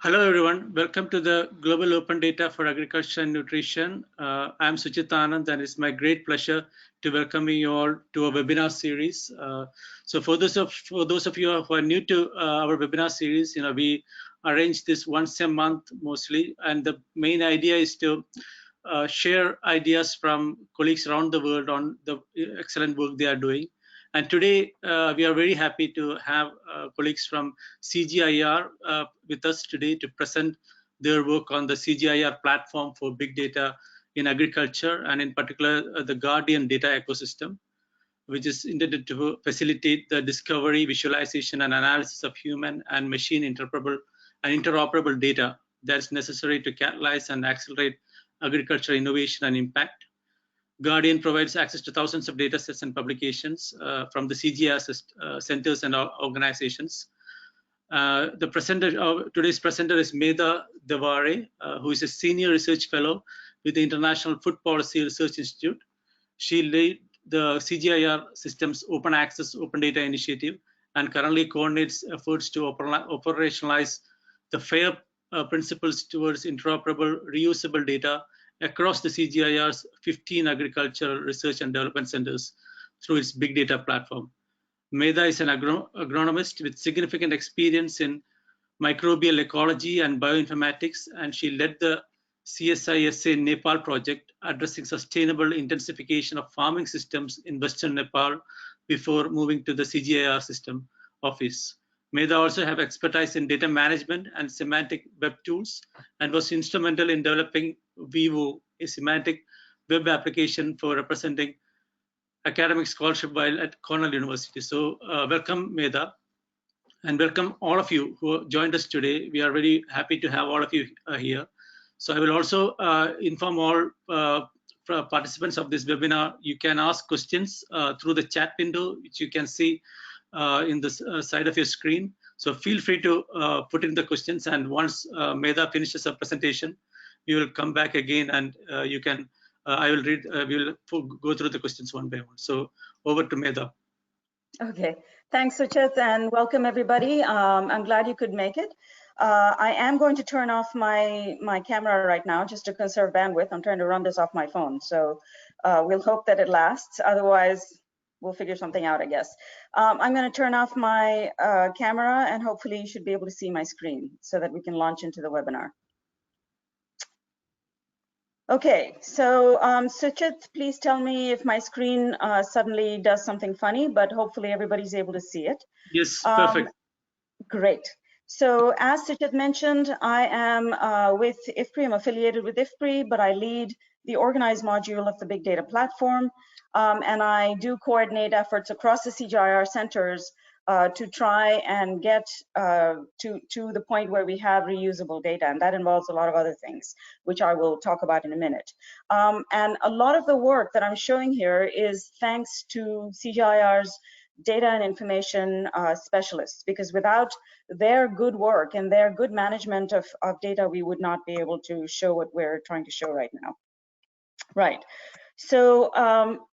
Hello everyone, welcome to the Global Open Data for Agriculture and Nutrition. I'm Suchita Anand and it's my great pleasure to welcome you all to a webinar series. So for those of you who are new to our webinar series, we arrange this once a month mostly, and the main idea is to share ideas from colleagues around the world on the excellent work they are doing. And today, we are very happy to have colleagues from CGIAR with us today to present their work on the CGIAR platform for big data in agriculture, and in particular, the GARDIAN data ecosystem, which is intended to facilitate the discovery, visualization, and analysis of human and machine interoperable data that is necessary to catalyze and accelerate agriculture innovation and impact. GARDIAN provides access to thousands of data sets and publications from the CGIAR centers and organizations. Today's presenter is Medha Devare, who is a senior research fellow with the International Food Policy Research Institute. She led the CGIAR Systems Open Access Open Data Initiative and currently coordinates efforts to operationalize the FAIR principles towards interoperable, reusable data across the CGIAR's 15 agricultural research and development centers through its big data platform. Medha is an agronomist with significant experience in microbial ecology and bioinformatics, and she led the CSISA Nepal project addressing sustainable intensification of farming systems in Western Nepal before moving to the CGIAR system office. Medha also have expertise in data management and semantic web tools, and was instrumental in developing Vivo, a semantic web application for representing academic scholarship while at Cornell University. So welcome, Medha, and welcome all of you who joined us today. We are very happy to have all of you here. So I will also inform all participants of this webinar, you can ask questions through the chat window, which you can see in the side of your screen. So feel free to put in the questions, and once Medha finishes her presentation, we will come back again and you can, I will read, we will go through the questions one by one. So over to Medha. Okay, thanks Suchit, and welcome everybody. I'm glad you could make it. I am going to turn off my camera right now just to conserve bandwidth. I'm trying to run this off my phone, so we'll hope that it lasts. Otherwise, we'll figure something out, I guess. I'm going to turn off my camera, and hopefully you should be able to see my screen so that we can launch into the webinar. Okay, so Suchit, please tell me if my screen suddenly does something funny, but hopefully everybody's able to see it. Yes, perfect. Great. So as Suchit mentioned, I am with IFPRI. I'm affiliated with IFPRI, but I lead the organized module of the Big Data Platform, and I do coordinate efforts across the CGIAR centers to try and get to the point where we have reusable data, and that involves a lot of other things, which I will talk about in a minute. And a lot of the work that I'm showing here is thanks to CGIAR's data and information specialists, because without their good work and their good management of data, we would not be able to show what we're trying to show right now. Right. So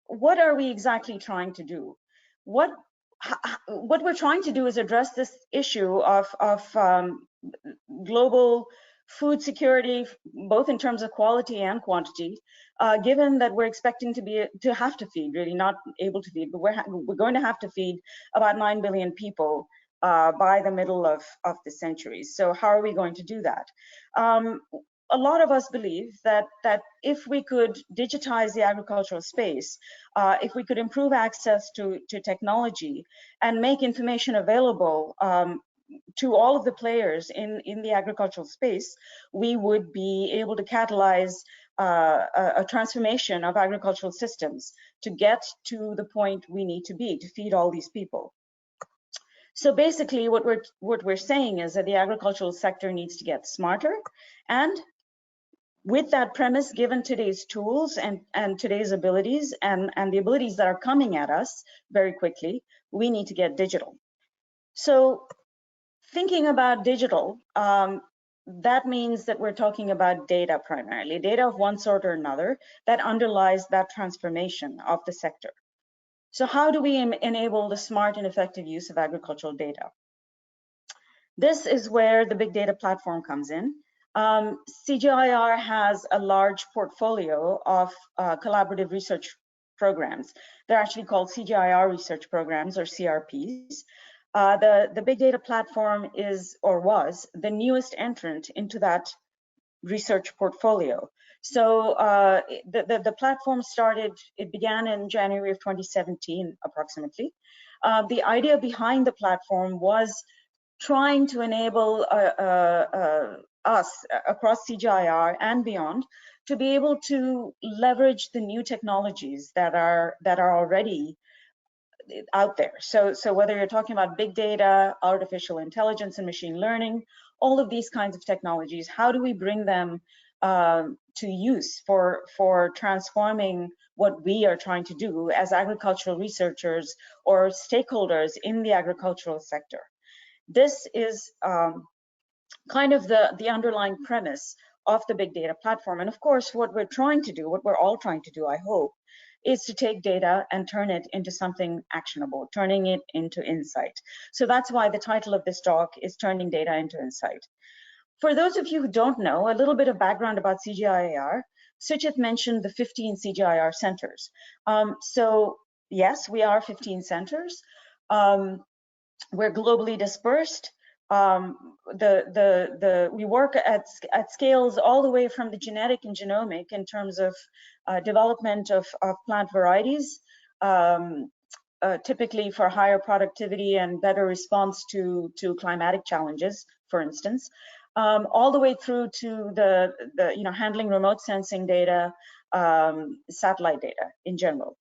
what are we exactly trying to do? What we're trying to do is address this issue of global food security, both in terms of quality and quantity, given that we're expecting to have to feed, really not able to feed, but we're going to have to feed about 9 billion people by the middle of the century. So how are we going to do that? A lot of us believe that if we could digitize the agricultural space, if we could improve access to technology and make information available to all of the players in the agricultural space, we would be able to catalyze a transformation of agricultural systems to get to the point we need to be to feed all these people. So basically what we're saying is that the agricultural sector needs to get smarter, and with that premise, given today's tools and today's abilities and the abilities that are coming at us very quickly, we need to get digital. So thinking about digital, that means that we're talking about data primarily, data of one sort or another that underlies that transformation of the sector. So how do we enable the smart and effective use of agricultural data? This is where the big data platform comes in. CGIAR has a large portfolio of collaborative research programs. They're actually called CGIAR research programs, or CRPs. The big data platform is, or was, the newest entrant into that research portfolio. So the platform it began in January of 2017, approximately. The idea behind the platform was trying to enable us across CGIAR and beyond to be able to leverage the new technologies that are already out there. So whether you're talking about big data, artificial intelligence, and machine learning, all of these kinds of technologies, how do we bring them to use for transforming what we are trying to do as agricultural researchers or stakeholders in the agricultural sector? This is kind of the underlying premise of the big data platform. And of course, what we're trying to do, what we're all trying to do, I hope, is to take data and turn it into something actionable, turning it into insight. So that's why the title of this talk is Turning Data into Insight. For those of you who don't know, a little bit of background about CGIAR. Suchit mentioned the 15 CGIAR centers. So yes, we are 15 centers. We're globally dispersed. We work at scales all the way from the genetic and genomic in terms of development of plant varieties, typically for higher productivity and better response to climatic challenges, for instance, all the way through to the handling remote sensing data, satellite data in general.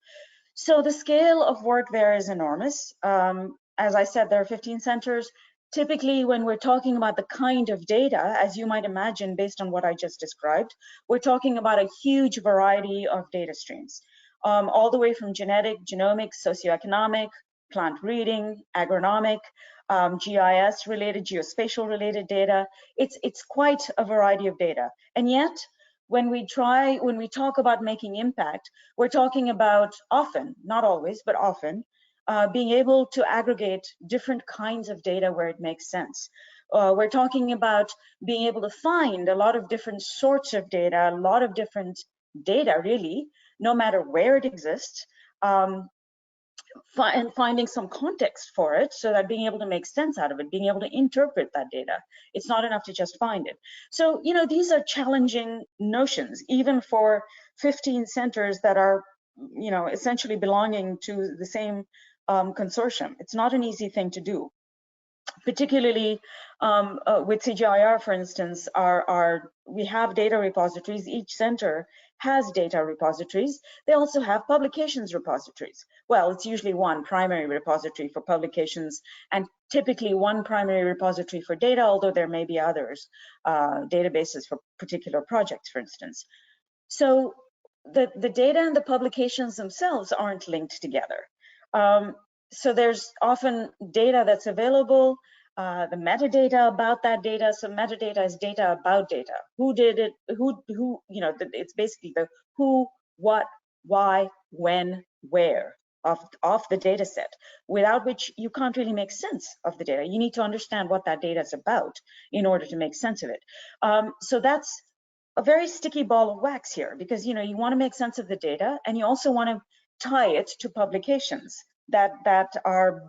So the scale of work there is enormous. As I said, there are 15 centers. Typically, when we're talking about the kind of data, as you might imagine, based on what I just described, we're talking about a huge variety of data streams, all the way from genetic, genomic, socioeconomic, plant breeding, agronomic, GIS-related, geospatial-related data. It's quite a variety of data. And yet, when we talk about making impact, we're talking about often, not always, but often, being able to aggregate different kinds of data where it makes sense. We're talking about being able to find a lot of different sorts of data, a lot of different data, really, no matter where it exists, and finding some context for it so that being able to make sense out of it, being able to interpret that data. It's not enough to just find it. So, these are challenging notions, even for 15 centers that are, essentially belonging to the same consortium. It's not an easy thing to do. Particularly with CGIAR, for instance, we have data repositories. Each center has data repositories. They also have publications repositories. Well, it's usually one primary repository for publications and typically one primary repository for data, although there may be others, databases for particular projects, for instance. So the data and the publications themselves aren't linked together. So there's often data that's available, the metadata about that data. So metadata is data about data. Who did it? It's basically the who, what, why, when, where of the data set, without which you can't really make sense of the data. You need to understand what that data is about in order to make sense of it. So that's a very sticky ball of wax here, because you want to make sense of the data, and you also want to tie it to publications that are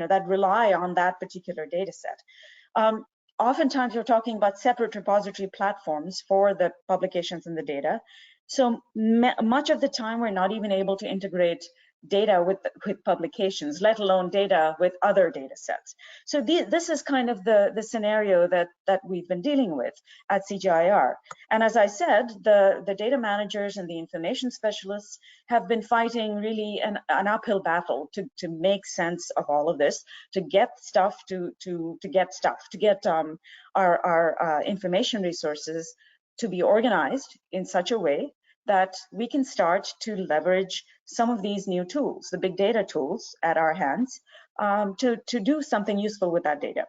that rely on that particular data set. Oftentimes you're talking about separate repository platforms for the publications and the data. So much of the time we're not even able to integrate data with publications, let alone data with other data sets. So this is kind of the scenario that we've been dealing with at CGIAR. And as I said, the data managers and the information specialists have been fighting really an uphill battle to make sense of all of this, to get our information resources to be organized in such a way that we can start to leverage some of these new tools, the big data tools at our hands, to do something useful with that data.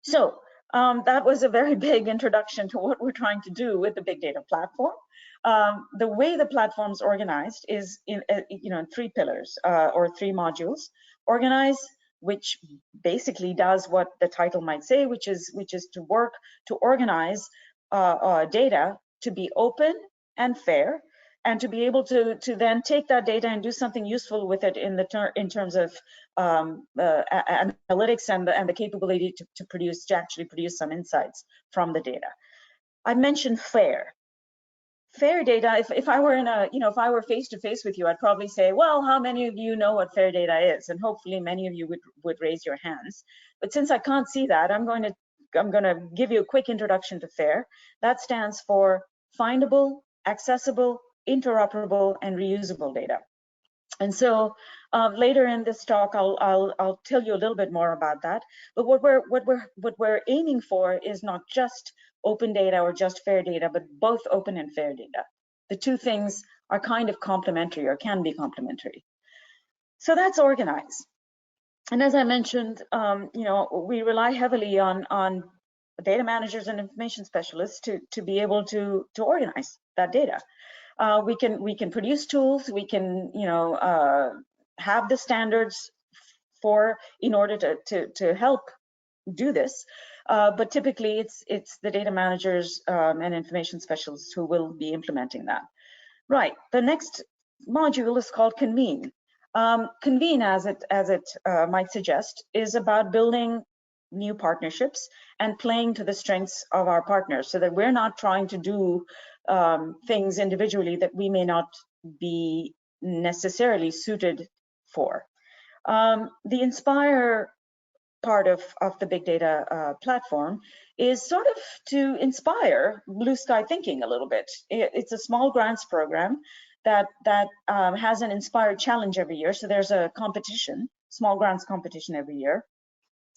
So that was a very big introduction to what we're trying to do with the big data platform. The way the platform's organized is in 3 pillars or 3 modules: organize, which basically does what the title might say, which is to work to organize data to be open and fair, and to be able to then take that data and do something useful with it in terms of analytics and the capability to actually produce some insights from the data. I mentioned fair data. If I were if I were face to face with you, I'd probably say, well, how many of you know what fair data is? And hopefully many of you would raise your hands. But since I can't see that, I'm going to give you a quick introduction to FAIR. That stands for Findable, Accessible, Interoperable, and Reusable data. And so later in this talk, I'll tell you a little bit more about that. But what we're aiming for is not just open data or just fair data, but both open and fair data. The two things are kind of complementary, or can be complementary. So that's organize. And as I mentioned, we rely heavily on data managers and information specialists to be able to organize that data. We can produce tools. We can have the standards in order to help do this. But typically, it's the data managers and information specialists who will be implementing that. Right. The next module is called Convene. Convene, as it might suggest, is about building new partnerships and playing to the strengths of our partners, so that we're not trying to do things individually that we may not be necessarily suited for. The Inspire part of the big data platform is sort of to inspire blue sky thinking a little bit. It's a small grants program that has an Inspire challenge every year. So there's a competition, small grants competition every year,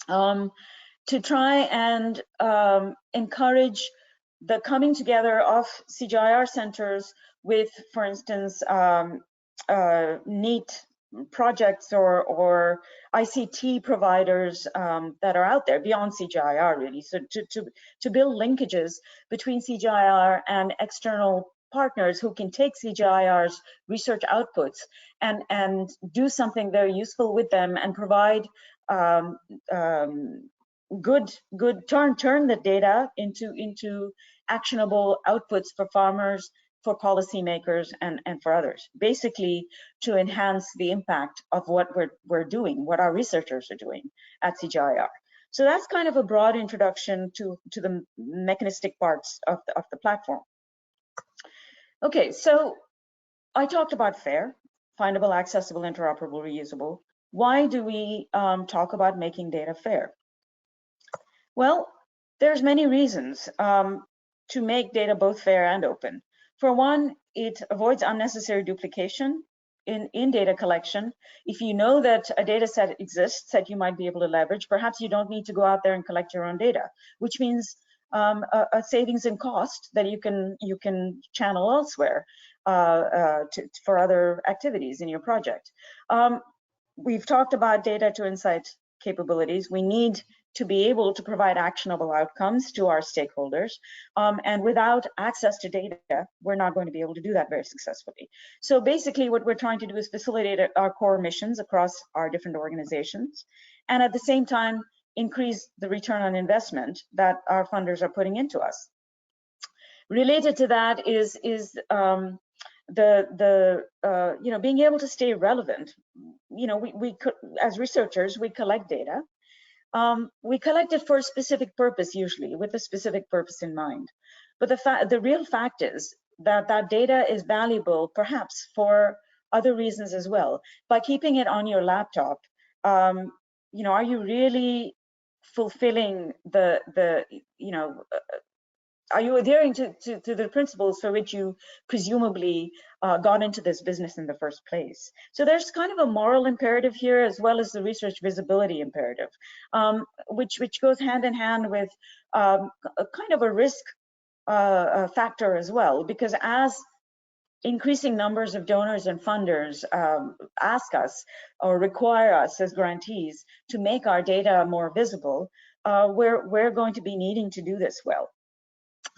to try and encourage the coming together of CGIAR centers with, for instance, neat projects or ICT providers that are out there beyond CGIAR, really. So to build linkages between CGIAR and external partners who can take CGIAR's research outputs and do something very useful with them and provide turn the data into actionable outputs for farmers, for policymakers, and for others, basically to enhance the impact of what we're doing, what our researchers are doing at CGIAR. So that's kind of a broad introduction to the mechanistic parts of the platform. Okay, so I talked about FAIR, Findable, Accessible, Interoperable, Reusable. Why do we talk about making data fair? Well, there's many reasons to make data both fair and open. For one, it avoids unnecessary duplication in data collection. If you know that a data set exists that you might be able to leverage, perhaps you don't need to go out there and collect your own data, which means a savings in cost that you can channel elsewhere for other activities in your project. We've talked about data to insight capabilities. We need to be able to provide actionable outcomes to our stakeholders. And without access to data, we're not going to be able to do that very successfully. So basically what we're trying to do is facilitate our core missions across our different organizations, and at the same time, increase the return on investment that our funders are putting into us. Related to that is being able to stay relevant. We as researchers, we collect data. We collect it for a specific purpose, usually with a specific purpose in mind. But the real fact is that that data is valuable, perhaps for other reasons as well. By keeping it on your laptop, are you really fulfilling are you adhering to the principles for which you presumably got into this business in the first place? So there's kind of a moral imperative here, as well as the research visibility imperative, which goes hand in hand with a kind of a risk factor as well, because as increasing numbers of donors and funders ask us or require us as grantees to make our data more visible, we're going to be needing to do this well.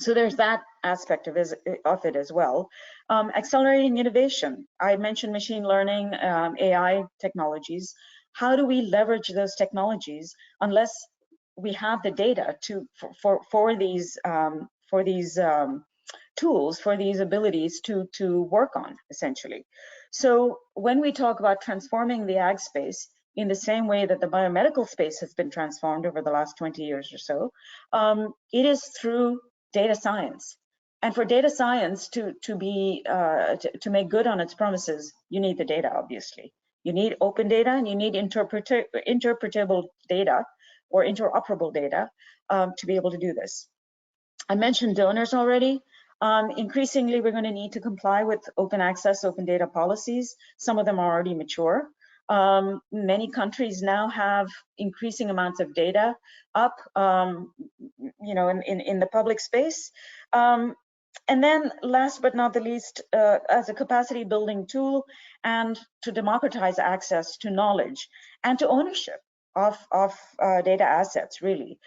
So there's that aspect of it as well. Accelerating innovation. I mentioned machine learning, AI technologies. how do we leverage those technologies unless we have the data for these tools, for these abilities to work on, essentially. So when we talk about transforming the ag space in the same way that the biomedical space has been transformed over the last 20 years or so, it is through data science. And for data science to make good on its promises, you need the data, obviously. You need open data and you need interpretable data or interoperable data to be able to do this. I mentioned donors already. Increasingly, we're going to need to comply with open access, open data policies. Some of them are already mature. Many countries now have increasing amounts of data up, you know, in the public space. And then last but not the least, as a capacity building tool and to democratize access to knowledge and to ownership of data assets, really.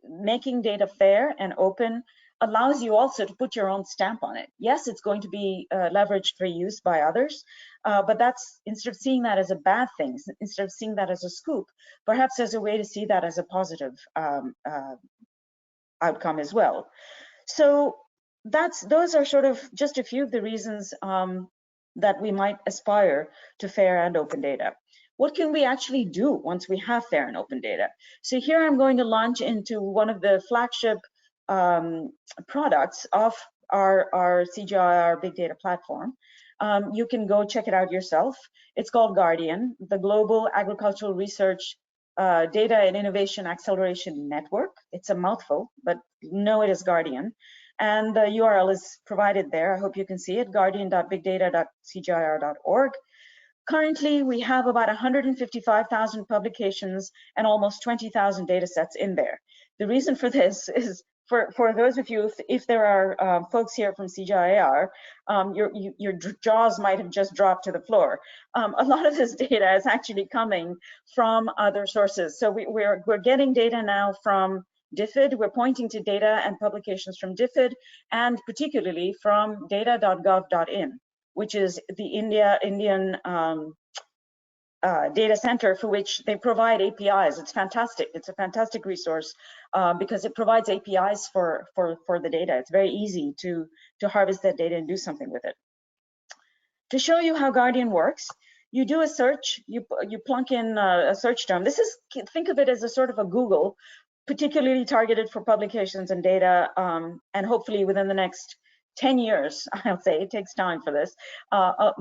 Making data fair and open allows you also to put your own stamp on it. Yes, it's going to be leveraged for use by others, but that's, instead of seeing that as a bad thing, instead of seeing that as a scoop, perhaps there's a way to see that as a positive outcome as well. So those are sort of just a few of the reasons that we might aspire to fair and open data. What can we actually do once we have fair and open data? So here I'm going to launch into one of the flagship products of our CGIAR Big Data Platform. You can go check it out yourself. It's called GARDIAN, the Global Agricultural Research Data and Innovation Acceleration Network. It's a mouthful, but know it as GARDIAN. And the URL is provided there. I hope you can see it, guardian.bigdata.cgir.org. Currently, we have about 155,000 publications and almost 20,000 data sets in there. The reason for this is, for those of you, if there are folks here from CGIAR, your jaws might have just dropped to the floor. A lot of this data is actually coming from other sources. So we're getting data now from DFID. We're pointing to data and publications from DFID, and particularly from data.gov.in, which is the Indian data center for which they provide APIs. It's fantastic. It's a fantastic resource because it provides APIs for the data. It's very easy to harvest that data and do something with it. To show you how GARDIAN works, you do a search, you plunk in a search term. This is, think of it as a sort of a Google, particularly targeted for publications and data, and hopefully within the next 10 years, I'll say, it takes time for this, a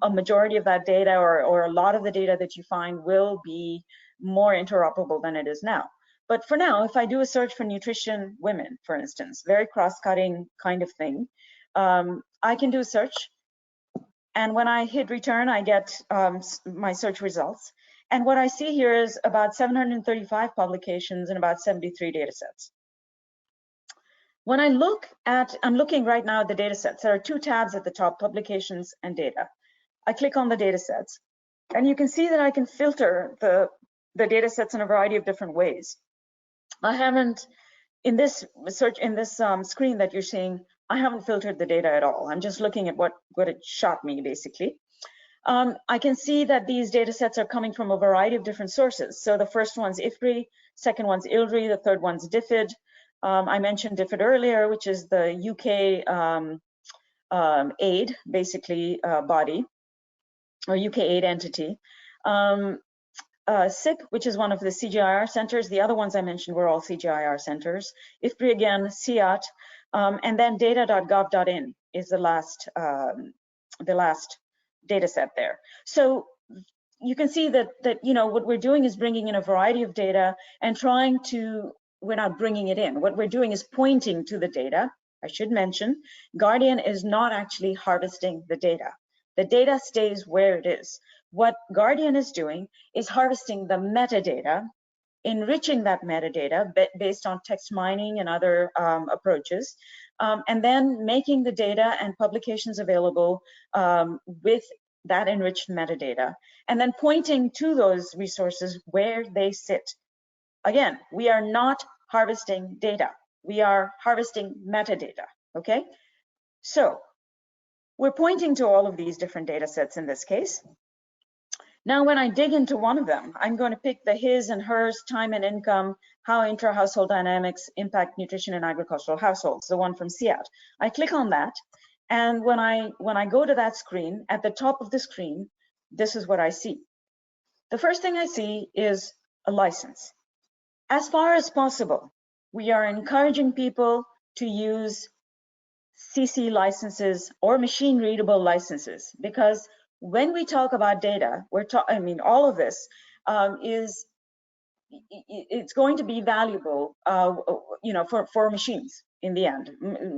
majority of that data or a lot of the data that you find will be more interoperable than it is now. But for now, if I do a search for nutrition women, for instance, very cross-cutting kind of thing, I can do a search. And when I hit return, I get my search results. And what I see here is about 735 publications and about 73 data sets. When I look at, I'm looking right now at the data sets. There are two tabs at the top, publications and data. I click on the data sets, and you can see that I can filter the data sets in a variety of different ways. I haven't, in this search, in this screen that you're seeing, I haven't filtered the data at all. I'm just looking at what it shot me, basically. I can see that these data sets are coming from a variety of different sources. So the first one's IFPRI, second one's ILRI, the third one's DFID. I mentioned DFID earlier, which is the UK aid, basically, body, or UK aid entity. SIP, which is one of the CGIAR centers. The other ones I mentioned were all CGIAR centers. IFPRI again, CIAT, and then data.gov.in is the last data set there. So you can see that you know what we're doing is bringing in a variety of data and trying to, we're not bringing it in. What we're doing is pointing to the data. I should mention, GARDIAN is not actually harvesting the data. The data stays where it is. What GARDIAN is doing is harvesting the metadata, enriching that metadata based on text mining and other approaches, and then making the data and publications available with that enriched metadata, and then pointing to those resources where they sit. Again, we are not harvesting data. We are harvesting metadata, okay? So we're pointing to all of these different data sets in this case. Now, when I dig into one of them, I'm going to pick the his and hers, time and income, how intra-household dynamics impact nutrition in agricultural households, the one from CIAT. I click on that, and when I go to that screen, at the top of the screen, this is what I see. The first thing I see is a license. As far as possible, we are encouraging people to use CC licenses or machine readable licenses, because when we talk about data, I mean, all of this it's going to be valuable, for machines in the end.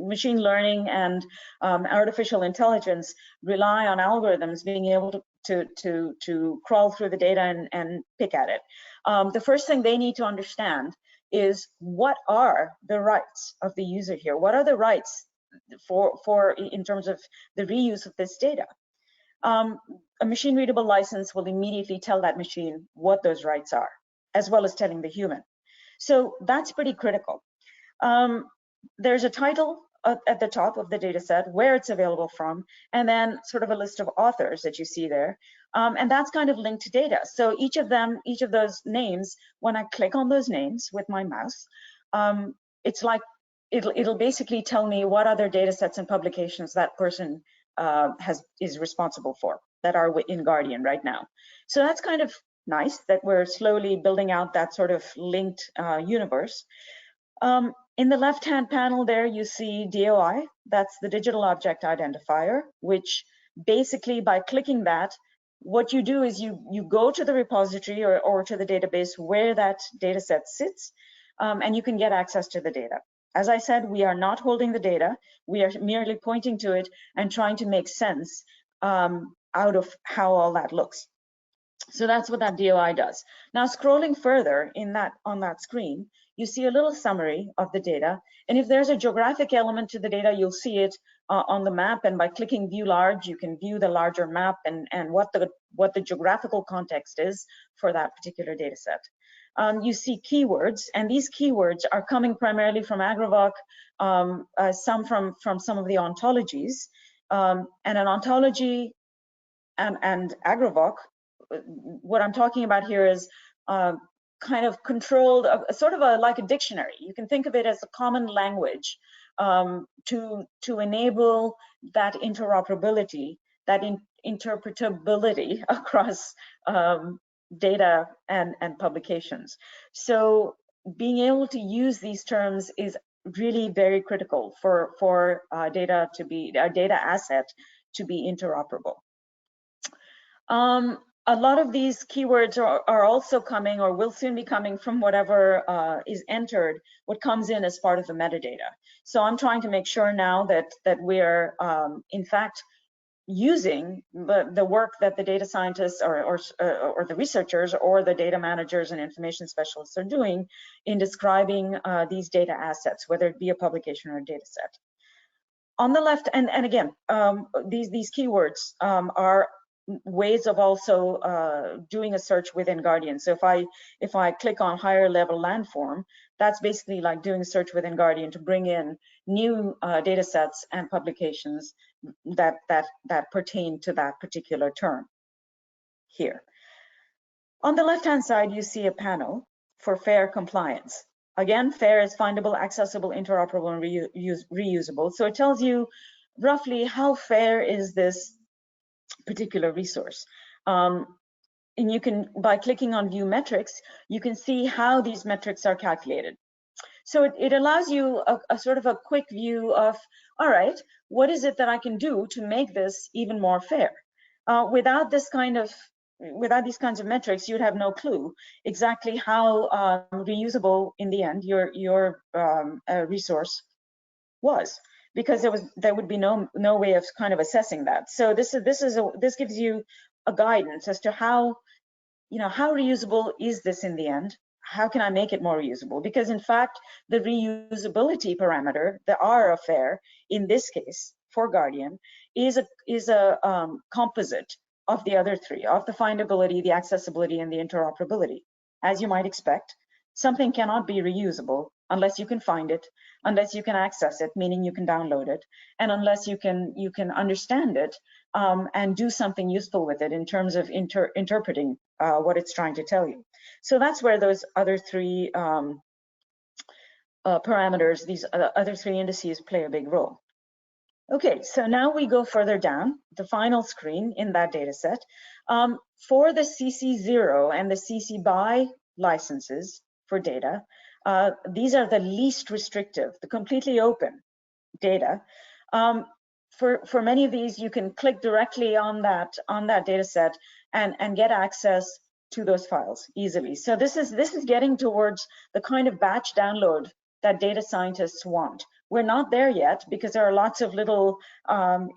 Machine learning and artificial intelligence rely on algorithms being able to crawl through the data and pick at it. The first thing they need to understand is, what are the rights of the user here? What are the rights for in terms of the reuse of this data? A machine readable license will immediately tell that machine what those rights are, as well as telling the human. So that's pretty critical. There's a title at the top of the data set, where it's available from, and then sort of a list of authors that you see there. And that's kind of linked to data. So each of those names, when I click on those names with my mouse, it's like it'll basically tell me what other data sets and publications that person is responsible for that are in GARDIAN right now. So that's kind of nice that we're slowly building out that sort of linked universe. In the left-hand panel there, you see DOI. That's the Digital Object Identifier, which basically, by clicking that, what you do is you go to the repository or to the database where that data set sits, and you can get access to the data. As I said, we are not holding the data. We are merely pointing to it and trying to make sense out of how all that looks. So that's what that DOI does. Now, scrolling further on that screen, you see a little summary of the data. And if there's a geographic element to the data, you'll see it on the map. And by clicking View Large, you can view the larger map and what the geographical context is for that particular data set. You see keywords, and these keywords are coming primarily from Agrovoc, some from some of the ontologies. And an ontology and Agrovoc, what I'm talking about here is kind of controlled, sort of like a dictionary. You can think of it as a common language to enable that interoperability, that interpretability across data and publications. So being able to use these terms is really very critical for a data asset to be interoperable. A lot of these keywords are also coming, or will soon be coming, from whatever is entered, what comes in as part of the metadata. So I'm trying to make sure now that we're in fact using the work that the data scientists or the researchers or the data managers and information specialists are doing in describing these data assets, whether it be a publication or a data set. On the left, and again, these keywords are ways of also doing a search within GARDIAN. So if I click on higher level landform, that's basically like doing a search within GARDIAN to bring in new data sets and publications that pertain to that particular term here. On the left-hand side, you see a panel for FAIR compliance. Again, FAIR is findable, accessible, interoperable, and reusable. So it tells you roughly how fair is this particular resource. And you can, by clicking on view metrics, you can see how these metrics are calculated. So it allows you a sort of a quick view of, all right, what is it that I can do to make this even more fair? Without these kinds of metrics, you'd have no clue exactly how reusable in the end your resource was, because there would be no way of kind of assessing that. So this gives you a guidance as to how reusable is this in the end. How can I make it more reusable? Because in fact, the reusability parameter, the R of FAIR, in this case for GARDIAN, is a composite of the other three, of the findability, the accessibility, and the interoperability. As you might expect, something cannot be reusable unless you can find it, unless you can access it, meaning you can download it, and unless you can understand it and do something useful with it in terms of interpreting what it's trying to tell you. So that's where those other three parameters, these other three indices, play a big role. Okay, so now we go further down, the final screen in that data set. For the CC0 and the CC BY licenses for data, these are the least restrictive, the completely open data. For many of these, you can click directly on that data set and get access to those files easily. So this is getting towards the kind of batch download that data scientists want. We're not there yet because there are lots of little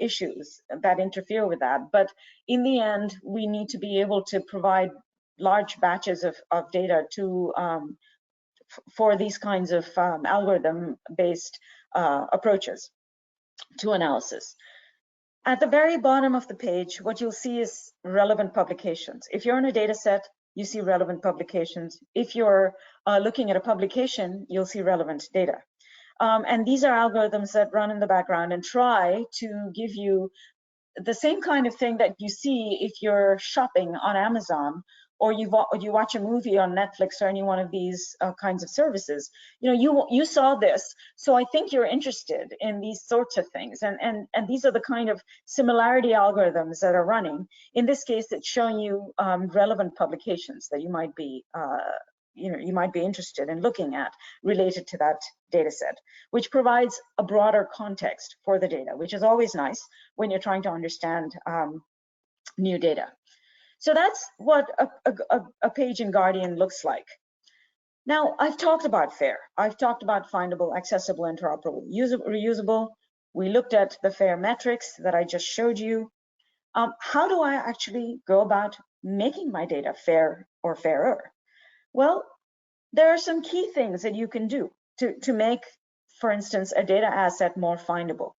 issues that interfere with that. But in the end, we need to be able to provide large batches of data to for these kinds of algorithm-based approaches to analysis. At the very bottom of the page, what you'll see is relevant publications. If you're in a data set, you see relevant publications. If you're looking at a publication, you'll see relevant data. And these are algorithms that run in the background and try to give you the same kind of thing that you see if you're shopping on Amazon, or you watch a movie on Netflix or any one of these kinds of services. You know, you saw this, so I think you're interested in these sorts of things. And these are the kind of similarity algorithms that are running. In this case, it's showing you relevant publications that you might be you might be interested in looking at related to that data set, which provides a broader context for the data, which is always nice when you're trying to understand new data. So that's what a page in GARDIAN looks like. Now, I've talked about FAIR. I've talked about findable, accessible, interoperable, reusable. We looked at the FAIR metrics that I just showed you. How do I actually go about making my data fair or fairer? Well, there are some key things that you can do to make, for instance, a data asset more findable.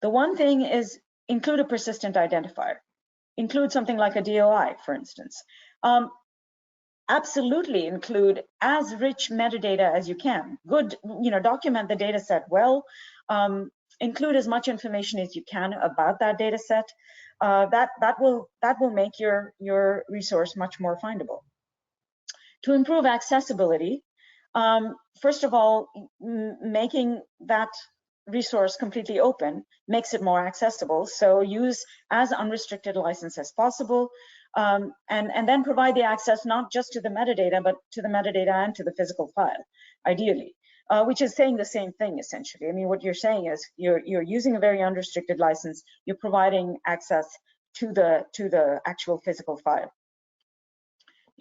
The one thing is include a persistent identifier. Include something like a DOI, for instance. Absolutely include as rich metadata as you can. Good, document the data set well. Include as much information as you can about that data set. That will make your resource much more findable. To improve accessibility, first of all, making that resource completely open makes it more accessible. So use as unrestricted license as possible, and then provide the access not just to the metadata, but to the metadata and to the physical file, ideally, which is saying the same thing essentially. I mean, what you're saying is you're using a very unrestricted license, you're providing access to the actual physical file.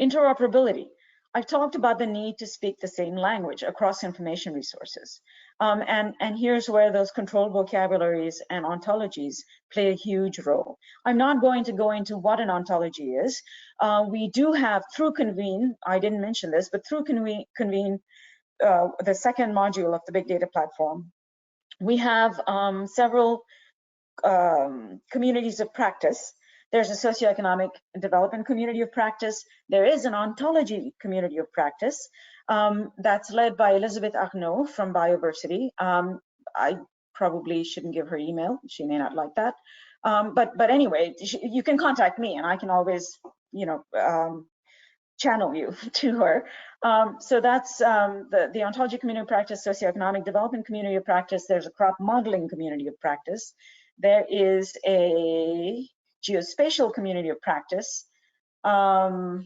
Interoperability. I've talked about the need to speak the same language across information resources. And here's where those controlled vocabularies and ontologies play a huge role. I'm not going to go into what an ontology is. We do have, through Convene, I didn't mention this, but through Convene, the second module of the Big Data Platform, we have several communities of practice. There's a socioeconomic development community of practice. There is an ontology community of practice that's led by Elizabeth Arnaud from Bioversity. I probably shouldn't give her email. She may not like that. But anyway, you can contact me and I can always, channel you to her. So that's the ontology community of practice, socioeconomic development community of practice. There's a crop modeling community of practice. There is a geospatial community of practice. There's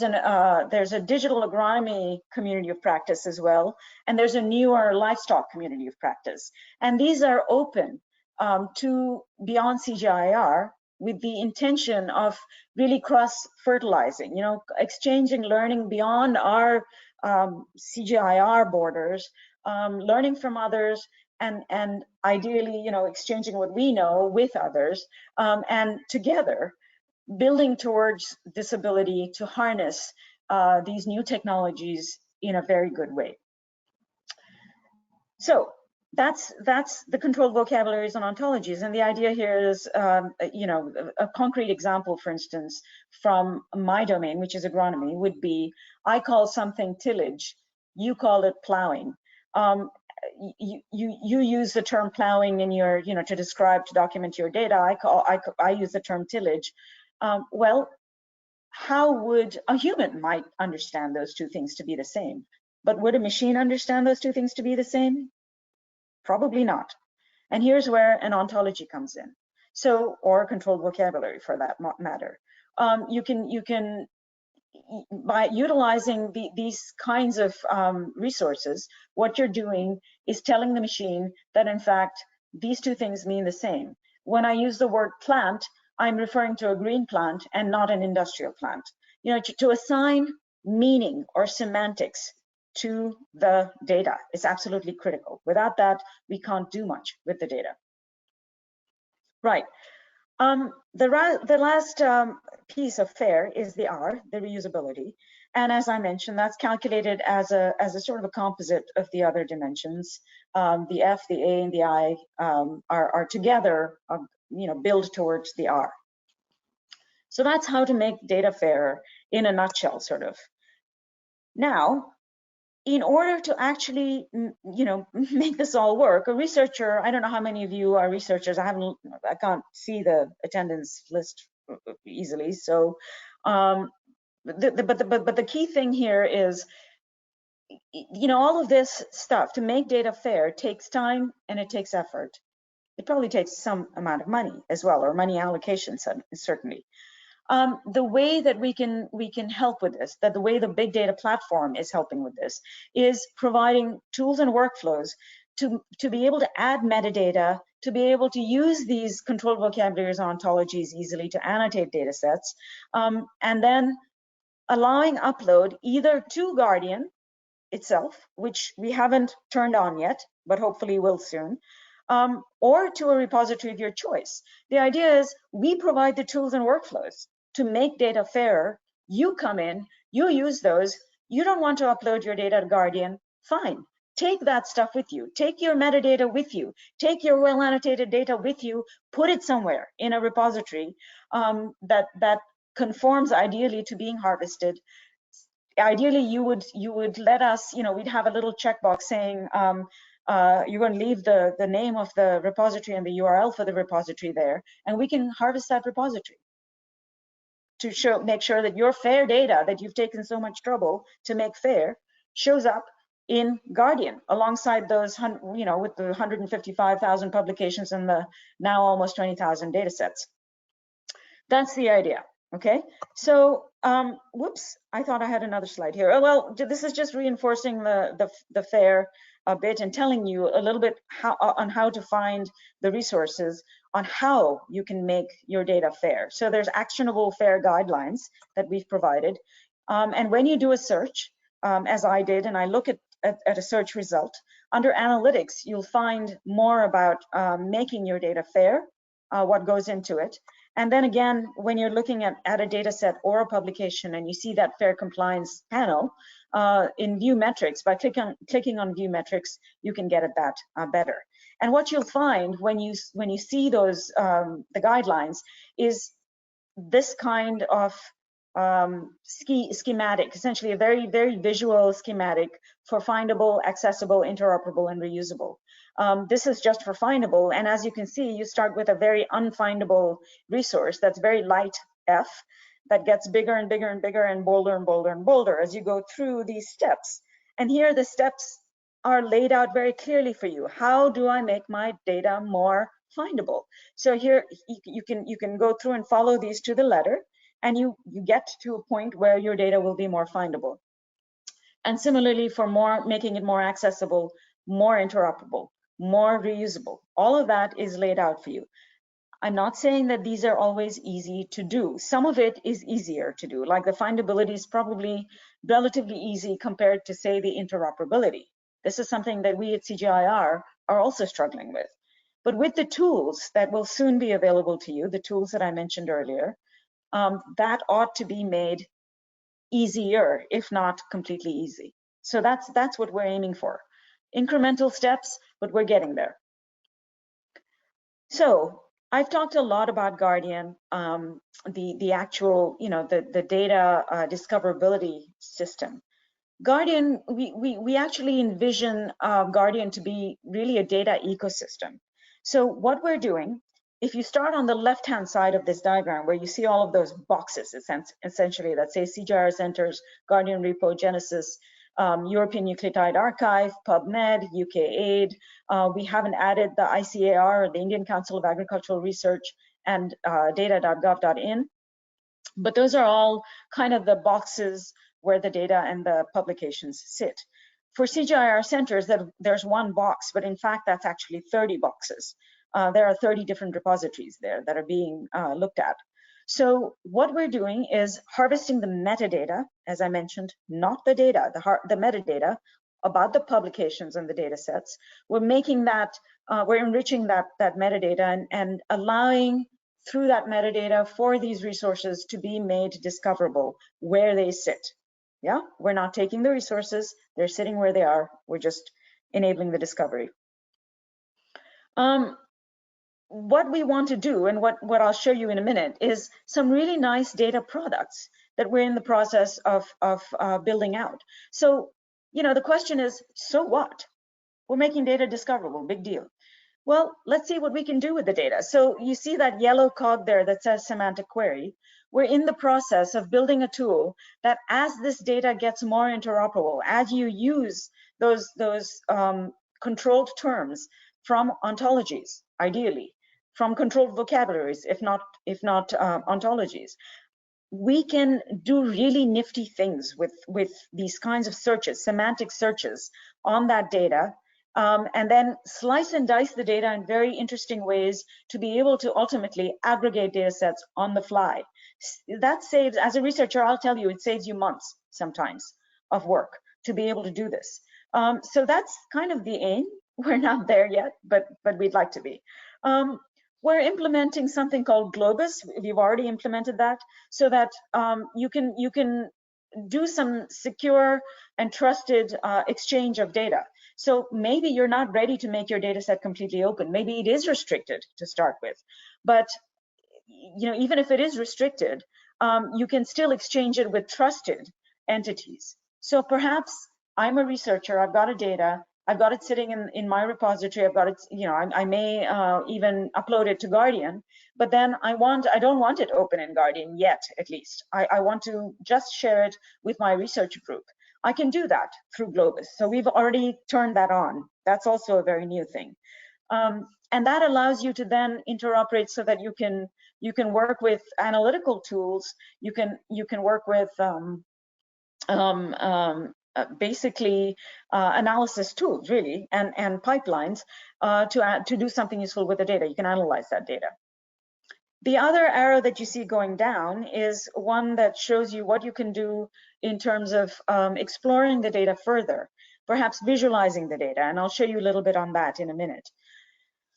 a digital agronomy community of practice as well, and there's a newer livestock community of practice. And these are open to beyond CGIAR with the intention of really cross-fertilizing, exchanging learning beyond our CGIAR borders, learning from others, and ideally, exchanging what we know with others, and together building towards this ability to harness these new technologies in a very good way. So that's the controlled vocabularies and ontologies. And the idea here is, a concrete example, for instance, from my domain, which is agronomy, would be, I call something tillage you call it plowing. You use the term plowing in your, to describe, to document your data. I use the term tillage. Well, how would a human might understand those two things to be the same? But would a machine understand those two things to be the same? Probably not. And here's where an ontology comes in. So, or a controlled vocabulary for that matter. You can by utilizing these kinds of resources, what you're doing is telling the machine that in fact these two things mean the same. When I use the word plant, I'm referring to a green plant and not an industrial plant. To assign meaning or semantics to the data is absolutely critical. Without that, we can't do much with the data. Right. The last piece of FAIR is the R, the reusability. And as I mentioned, that's calculated as a sort of a composite of the other dimensions. The F, the A, and the I are together, build towards the R. So that's how to make data FAIR in a nutshell, sort of. Now, in order to actually, make this all work, a researcher, I don't know how many of you are researchers. I can't see the attendance list easily. So, but the key thing here is, all of this stuff to make data FAIR takes time and it takes effort. It probably takes some amount of money as well, or money allocation certainly. The way that we can help with this, that the way the big data platform is helping with this, is providing tools and workflows to be able to add metadata, to be able to use these controlled vocabularies ontologies easily to annotate data sets, and then allowing upload either to GARDIAN itself, which we haven't turned on yet, but hopefully will soon, or to a repository of your choice. The idea is we provide the tools and workflows to make data fairer. You come in, you use those. You don't want to upload your data to GARDIAN, fine. Take that stuff with you. Take your metadata with you. Take your well-annotated data with you. Put it somewhere in a repository that conforms ideally to being harvested. Ideally, you would let us, we'd have a little checkbox saying you're going to leave the name of the repository and the URL for the repository there, and we can harvest that repository to make sure that your FAIR data that you've taken so much trouble to make FAIR shows up in GARDIAN alongside those, with the 155,000 publications and the now almost 20,000 data sets. That's the idea. Okay, so whoops, I thought I had another slide here. Oh, well, this is just reinforcing the FAIR a bit and telling you a little bit on how to find the resources on how you can make your data FAIR. So there's actionable FAIR guidelines that we've provided. And when you do a search, as I did, and I look at a search result, under analytics, you'll find more about making your data FAIR, what goes into it. And then again, when you're looking at a data set or a publication and you see that FAIR compliance panel in view metrics, by clicking on view metrics, you can get at that better. And what you'll find when you see those the guidelines is this kind of schematic, essentially a very, very visual schematic for findable, accessible, interoperable, and reusable. This is just for findable, and as you can see, you start with a very unfindable resource that's very light F, that gets bigger and bigger and bigger and bolder and bolder and bolder as you go through these steps. And here the steps are laid out very clearly for you. How do I make my data more findable? So here you can go through and follow these to the letter, and you get to a point where your data will be more findable. And similarly for making it more accessible, more interoperable, more reusable, all of that is laid out for you. I'm not saying that these are always easy to do. Some of it is easier to do, like the findability is probably relatively easy compared to, say, the interoperability. This is something that we at CGIAR are also struggling with. But with the tools that will soon be available to you, the tools that I mentioned earlier, that ought to be made easier, if not completely easy. So that's what we're aiming for. Incremental steps, but we're getting there. So I've talked a lot about GARDIAN, the actual, the data discoverability system. GARDIAN, we actually envision GARDIAN to be really a data ecosystem. So what we're doing, if you start on the left-hand side of this diagram where you see all of those boxes, essentially, that say CGIAR Centers, GARDIAN Repo, Genesis, European Nucleotide Archive, PubMed, UK Aid. We haven't added the ICAR, the Indian Council of Agricultural Research, and data.gov.in. But those are all kind of the boxes where the data and the publications sit. For CGIAR Centers, there's one box, but in fact, that's actually 30 boxes. There are 30 different repositories there that are being looked at. So what we're doing is harvesting the metadata, as I mentioned, not the data, the metadata about the publications and the data sets. We're making that, we're enriching that metadata and allowing through that metadata for these resources to be made discoverable where they sit. Yeah, we're not taking the resources, they're sitting where they are, we're just enabling the discovery. What we want to do, and what I'll show you in a minute, is some really nice data products that we're in the process of building out. So, you know, the question is, so what? We're making data discoverable, big deal. Well, let's see what we can do with the data. So you see that yellow cog there that says Semantic Query. We're in the process of building a tool that, as this data gets more interoperable, as you use those controlled terms from ontologies, ideally, from controlled vocabularies, if not ontologies, we can do really nifty things with these kinds of searches, semantic searches on that data, and then slice and dice the data in very interesting ways to be able to ultimately aggregate data sets on the fly. That saves, as a researcher, I'll tell you, it saves you months sometimes of work to be able to do this. So that's kind of the aim. We're not there yet, but we'd like to be. We're implementing something called Globus. We've already implemented that so that you can do some secure and trusted exchange of data. So maybe you're not ready to make your data set completely open. Maybe it is restricted to start with, but you know, even if it is restricted, you can still exchange it with trusted entities. So perhaps I'm a researcher, I've got a data, I've got it sitting in my repository, I've got it, you know, I may even upload it to GARDIAN, but then I don't want it open in GARDIAN yet, at least. I want to just share it with my research group. I can do that through Globus. So we've already turned that on. That's also a very new thing. And that allows you to then interoperate so that you can work with analytical tools. You can work with basically analysis tools, really, and pipelines to do something useful with the data. You can analyze that data. The other arrow that you see going down is one that shows you what you can do in terms of exploring the data further, perhaps visualizing the data, and I'll show you a little bit on that in a minute.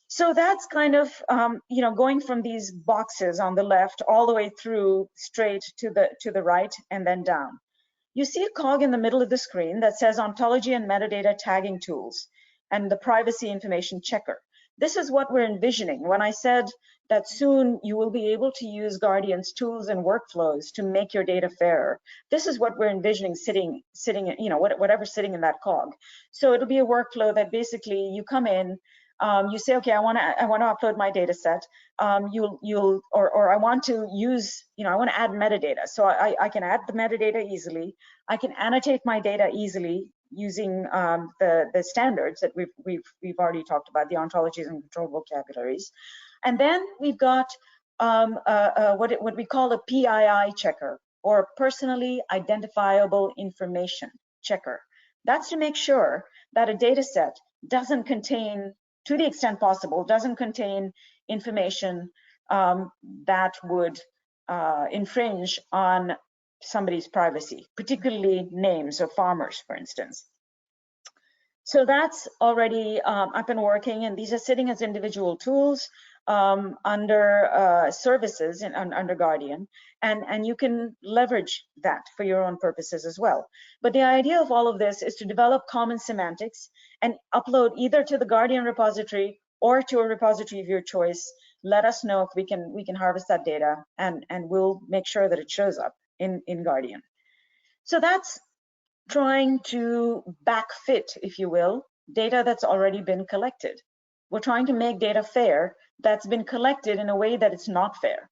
So that's kind of, you know, going from these boxes on the left all the way through straight to the right and then down. You see a cog in the middle of the screen that says ontology and metadata tagging tools and the privacy information checker. This is what we're envisioning. When I said that soon you will be able to use GARDIAN's tools and workflows to make your data fairer, this is what we're envisioning sitting, you know, whatever's sitting in that cog. So it'll be a workflow that basically you come in, you say, okay, I want to upload my data set. Or I want to use, you know, I want to add metadata. So I can add the metadata easily. I can annotate my data easily using the standards that we've already talked about, the ontologies and controlled vocabularies. And then we've got what we call a PII checker, or personally identifiable information checker. That's to make sure that a data set doesn't contain, to the extent possible, doesn't contain information that would infringe on somebody's privacy, particularly names of farmers, for instance. So that's already up and working, and these are sitting as individual tools under services under GARDIAN, and you can leverage that for your own purposes as well. But the idea of all of this is to develop common semantics and upload either to the GARDIAN repository or to a repository of your choice. Let us know if we can harvest that data, and we'll make sure that it shows up in GARDIAN. So that's trying to backfit, if you will, data that's already been collected. We're trying to make data fair that's been collected in a way that it's not fair.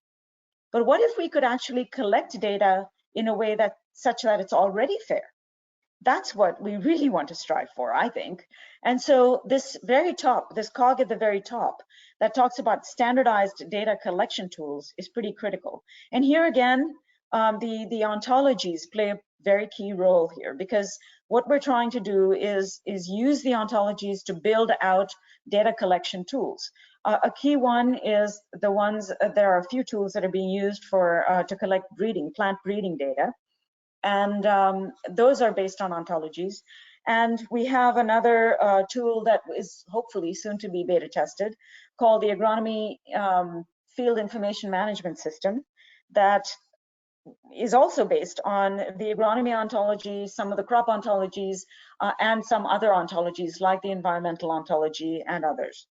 But what if we could actually collect data in a way that such that it's already fair? That's what we really want to strive for, I think. And so this very top, this cog at the very top that talks about standardized data collection tools is pretty critical. And here again, the ontologies play a very key role here, because what we're trying to do is use the ontologies to build out data collection tools. A key one is the ones, there are a few tools that are being used for to collect plant breeding data. And those are based on ontologies. And we have another tool that is hopefully soon to be beta tested called the Agronomy Field Information Management System that is also based on the agronomy ontology, some of the crop ontologies, and some other ontologies like the environmental ontology and others.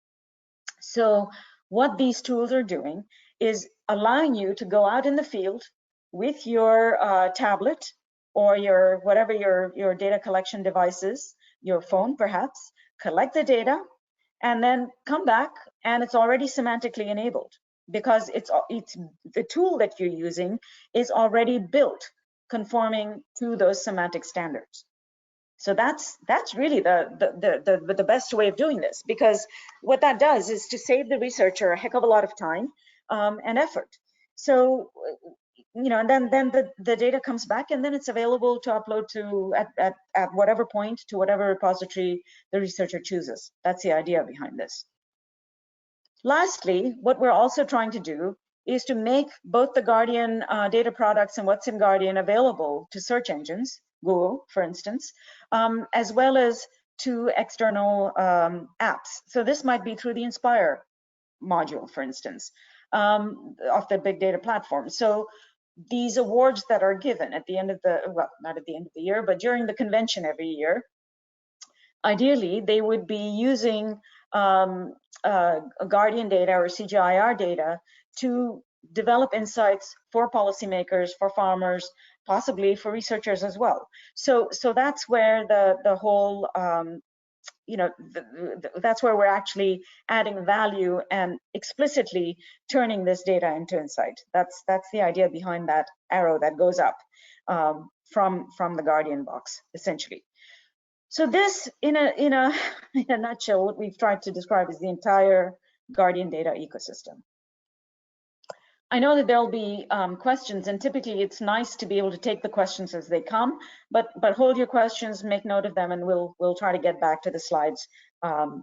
So what these tools are doing is allowing you to go out in the field with your tablet or your whatever your data collection device is, your phone perhaps, collect the data, and then come back and it's already semantically enabled, because it's the tool that you're using is already built conforming to those semantic standards. So that's really the best way of doing this, because what that does is to save the researcher a heck of a lot of time and effort. So and then the data comes back, and then it's available to upload to at whatever point to whatever repository the researcher chooses. That's the idea behind this. Lastly, what we're also trying to do is to make both the GARDIAN data products and what's in GARDIAN available to search engines, Google, for instance, as well as to external apps. So this might be through the Inspire module, for instance, of the big data platform. So these awards that are given at the end of the, well, not at the end of the year, but during the convention every year, ideally they would be using GARDIAN data or CGIAR data to develop insights for policymakers, for farmers, possibly for researchers as well. So that's where the whole that's where we're actually adding value and explicitly turning this data into insight. That's the idea behind that arrow that goes up from the GARDIAN box, essentially. So this, in a nutshell, what we've tried to describe is the entire GARDIAN data ecosystem. I know that there'll be questions, and typically it's nice to be able to take the questions as they come, but hold your questions, make note of them, and we'll try to get back to the slides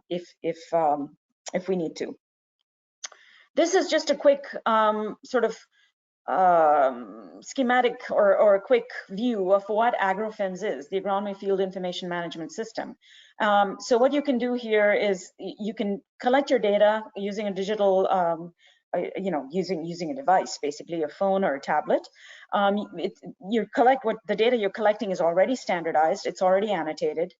if we need to. This is just a quick sort of schematic or a quick view of what AgroFIMS is, the Agronomy Field Information Management System. So what you can do here is you can collect your data using a digital using a device, basically a phone or a tablet. You collect what the data you're collecting is already standardized, it's already annotated.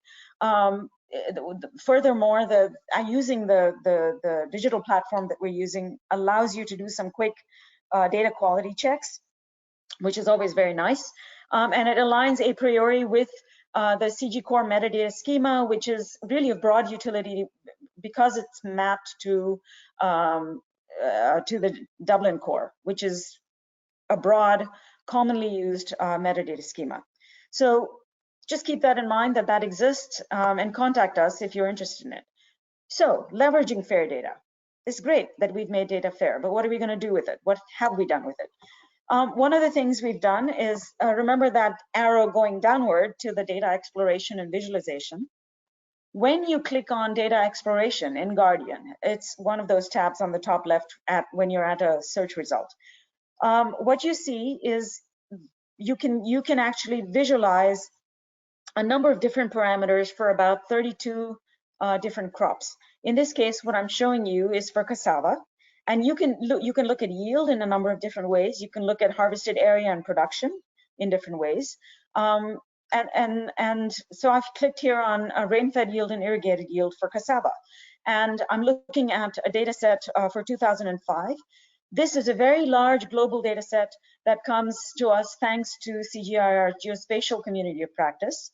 Furthermore, using the digital platform that we're using allows you to do some quick data quality checks, which is always very nice. And it aligns a priori with the CG core metadata schema, which is really of broad utility because it's mapped to the Dublin core, which is a broad, commonly used metadata schema. So just keep that in mind, that exists, and contact us if you're interested in it. So leveraging fair data. It's great that we've made data fair, but what are we going to do with it? What have we done with it? One of the things we've done is remember that arrow going downward to the data exploration and visualization. When you click on data exploration in GARDIAN, it's one of those tabs on the top left when you're at a search result. What you see is you can actually visualize a number of different parameters for about 32 different crops. In this case, what I'm showing you is for cassava, and you can look at yield in a number of different ways. You can look at harvested area and production in different ways. And so I've clicked here on rain-fed yield and irrigated yield for cassava. And I'm looking at a data set for 2005. This is a very large global data set that comes to us thanks to CGIAR Geospatial Community of Practice,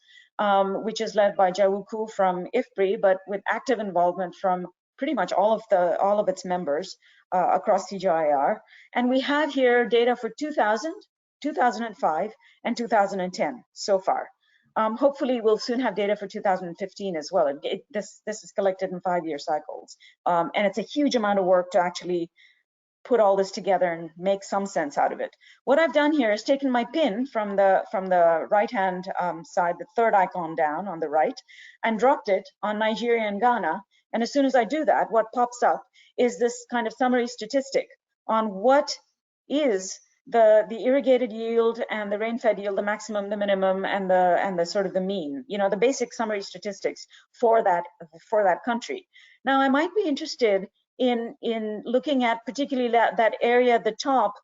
which is led by Jaewoo Koo from IFPRI, but with active involvement from pretty much all of its members across CGIAR. And we have here data for 2000, 2005, and 2010 so far. Hopefully, we'll soon have data for 2015 as well. This is collected in 5-year cycles, and it's a huge amount of work to actually put all this together and make some sense out of it. What I've done here is taken my pin from the right-hand side, the third icon down on the right, and dropped it on Nigeria and Ghana. And as soon as I do that, what pops up is this kind of summary statistic on what is the irrigated yield and the rain-fed yield, the maximum, the minimum, and the sort of the mean. You know, the basic summary statistics for that country. Now, I might be interested in looking at particularly that area at the top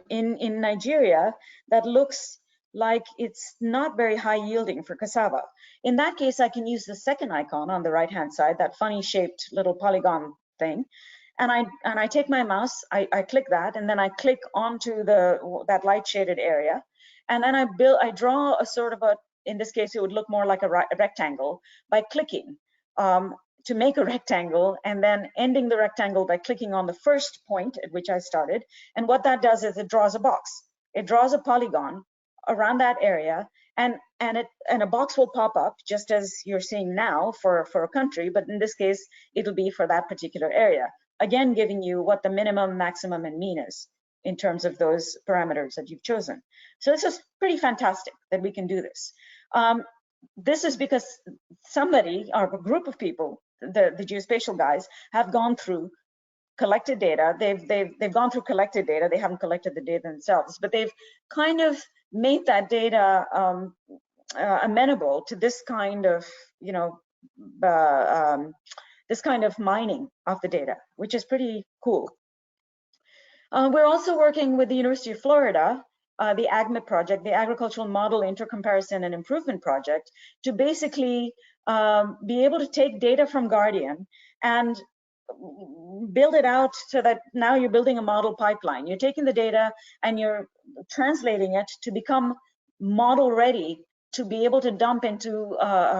in Nigeria that looks like it's not very high yielding for cassava. In that case, I can use the second icon on the right-hand side, that funny shaped little polygon thing. And I take my mouse, I click that, and then I click onto that light shaded area. And then I draw a sort of in this case, it would look more like a rectangle by clicking to make a rectangle, and then ending the rectangle by clicking on the first point at which I started. And what that does is it draws a box. It draws a polygon around that area, and a box will pop up just as you're seeing now for a country, but in this case, it'll be for that particular area. Again, giving you what the minimum, maximum, and mean is in terms of those parameters that you've chosen. So this is pretty fantastic that we can do this. This is because somebody, or a group of people, the geospatial guys, have gone through collected data. They've gone through collected data. They haven't collected the data themselves, but they've kind of made that data amenable to this kind of, you know, this kind of mining of the data, which is pretty cool. We're also working with the University of Florida, the AgMIP project, the Agricultural Model Intercomparison and Improvement Project, to basically be able to take data from GARDIAN and build it out so that now you're building a model pipeline. You're taking the data and you're translating it to become model ready to be able to dump into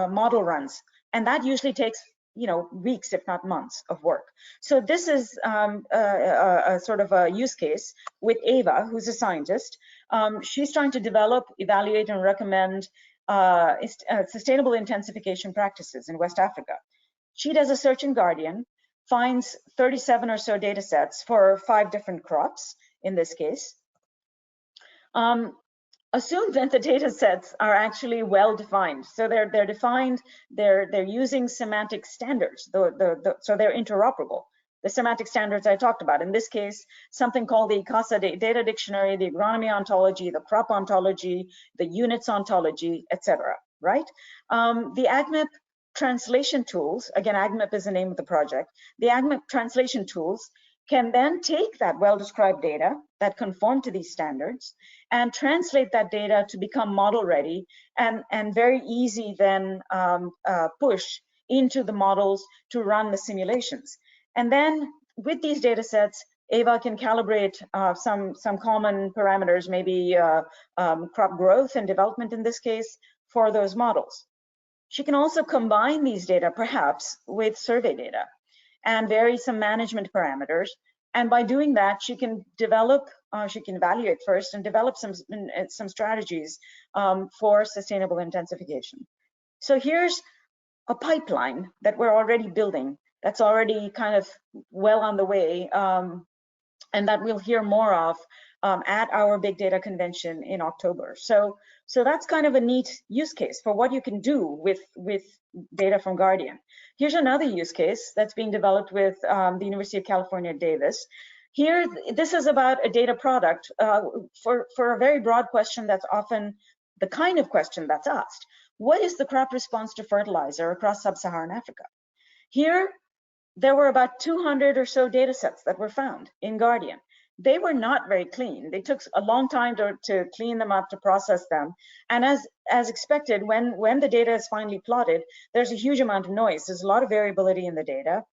model runs. And that usually takes, you know, weeks, if not months of work. So this is a sort of a use case with Ava, who's a scientist. She's trying to develop, evaluate, and recommend sustainable intensification practices in West Africa. She does a search in GARDIAN, finds 37 or so data sets for 5 different crops in this case. Assume that the data sets are actually well defined. So they're defined, they're using semantic standards, so they're interoperable. The semantic standards I talked about, in this case, something called the ICASA data dictionary, the agronomy ontology, the crop ontology, the units ontology, etc. Right? The AgMIP translation tools, again, AgMIP is the name of the project. The AgMIP translation tools can then take that well-described data that conform to these standards and translate that data to become model ready and very easy then push into the models to run the simulations. And then with these data sets, Ava can calibrate some common parameters, maybe crop growth and development in this case, for those models. She can also combine these data perhaps with survey data and vary some management parameters. And by doing that, she can develop, she can evaluate first and develop some strategies for sustainable intensification. So here's a pipeline that we're already building that's already kind of well on the way, and that we'll hear more of at our big data convention in October. So that's kind of a neat use case for what you can do with data from GARDIAN. Here's another use case that's being developed with the University of California, Davis. Here, this is about a data product for a very broad question that's often the kind of question that's asked. What is the crop response to fertilizer across Sub-Saharan Africa? Here, there were about 200 or so data sets that were found in GARDIAN. They were not very clean. They took a long time to clean them up, to process them. And as expected, when the data is finally plotted, there's a huge amount of noise. There's a lot of variability in the data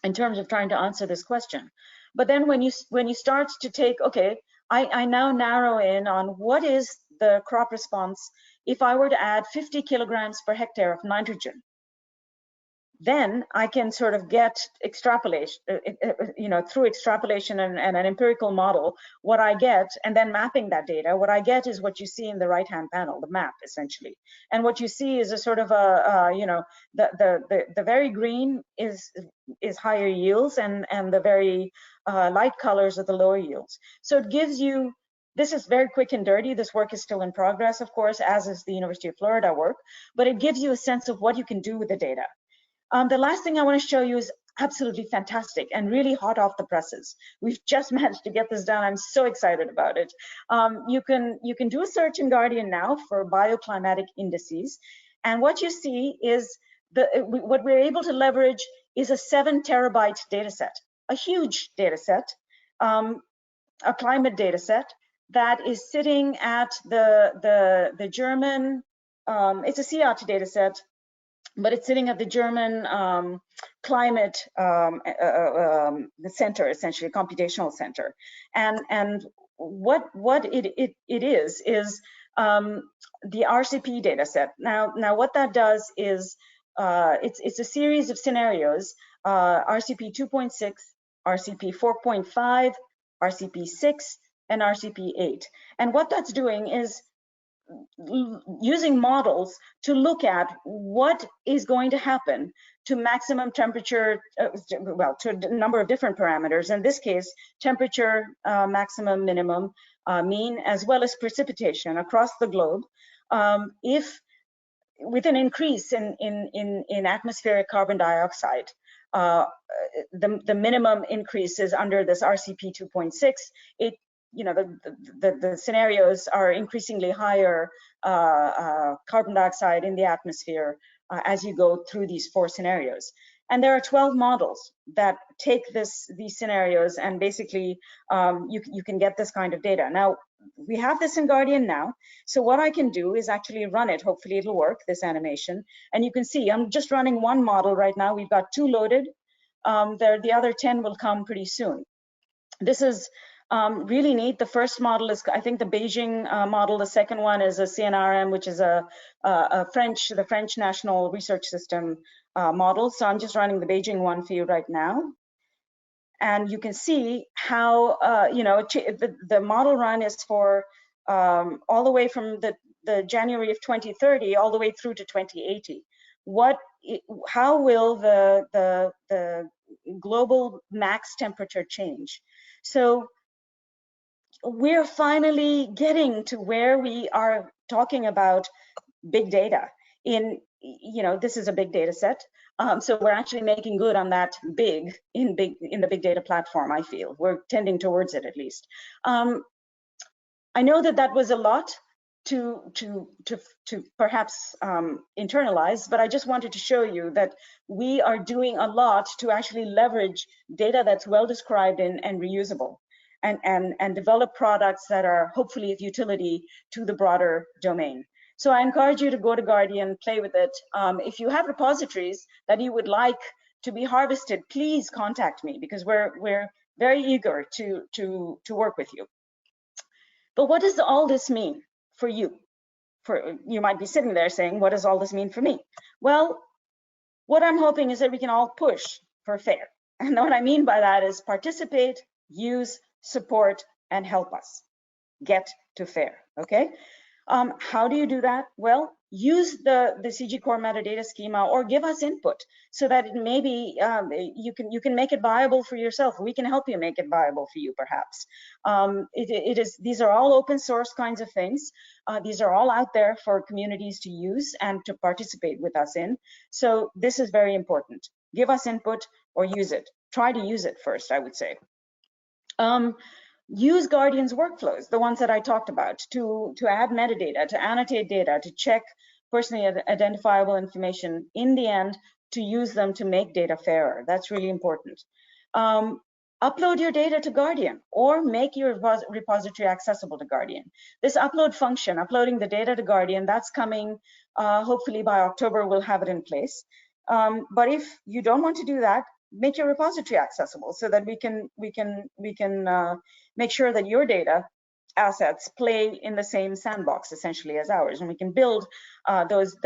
in terms of trying to answer this question. But then when you start to take, okay, I now narrow in on what is the crop response if I were to add 50 kilograms per hectare of nitrogen. Then I can sort of get extrapolation, through extrapolation and an empirical model, what I get, and then mapping that data. What I get is what you see in the right-hand panel, the map, essentially. And what you see is a sort of the very green is higher yields, and the very light colors are the lower yields. So it gives you. This is very quick and dirty. This work is still in progress, of course, as is the University of Florida work, but it gives you a sense of what you can do with the data. The last thing I want to show you is absolutely fantastic and really hot off the presses. We've just managed to get this done. I'm so excited about it. You can do a search in GARDIAN now for bioclimatic indices, and what you see is what we're able to leverage is a 7 terabyte data set, a huge data set, a climate data set that is sitting at the German. It's a CIAT data set, but it's sitting at the German climate center, essentially a computational center. And what it is the RCP data set. Now what that does is it's a series of scenarios, RCP 2.6, RCP 4.5, RCP 6, and RCP 8. And what that's doing is using models to look at what is going to happen to maximum temperature, to a number of different parameters. In this case, temperature, maximum, minimum, mean, as well as precipitation across the globe. If with an increase in atmospheric carbon dioxide, the minimum increase is under this RCP 2.6. The scenarios are increasingly higher carbon dioxide in the atmosphere as you go through these 4 scenarios. And there are 12 models that take these scenarios, and basically you can get this kind of data. Now, we have this in GARDIAN now, so what I can do is actually run it. Hopefully it'll work, this animation. And you can see I'm just running 1 model right now. We've got 2 loaded. The other 10 will come pretty soon. This is really neat. The first model is, I think, the Beijing model. The second one is a CNRM, which is the French National Research System model. So I'm just running the Beijing one for you right now. And you can see how, the model run is for all the way from the January of 2030 all the way through to 2080. How will the global max temperature change? So we're finally getting to where we are talking about big data. This is a big data set. So we're actually making good on that in the big data platform, I feel. We're tending towards it, at least. I know that was a lot to perhaps internalize, but I just wanted to show you that we are doing a lot to actually leverage data that's well described and reusable, and develop products that are hopefully of utility to the broader domain. So I encourage you to go to GARDIAN, play with it. If you have repositories that you would like to be harvested, please contact me, because we're very eager to work with you. But what does all this mean for you? You might be sitting there saying, what does all this mean for me? Well, what I'm hoping is that we can all push for FAIR. And what I mean by that is participate, use, support, and help us get to FAIR, okay? How do you do that? Well, use the CG core metadata schema, or give us input so that maybe you can make it viable for yourself. We can help you make it viable for you, perhaps. These are all open source kinds of things. These are all out there for communities to use and to participate with us in. So this is very important. Give us input or use it. Try to use it first, I would say. Use GARDIAN's workflows, the ones that I talked about, to add metadata, to annotate data, to check personally identifiable information, in the end, to use them to make data fairer. That's really important. Upload your data to GARDIAN, or make your repository accessible to GARDIAN. This upload function, uploading the data to GARDIAN, that's coming, hopefully by October, we'll have it in place. But if you don't want to do that, make your repository accessible so that we can make sure that your data assets play in the same sandbox essentially as ours, and we can build those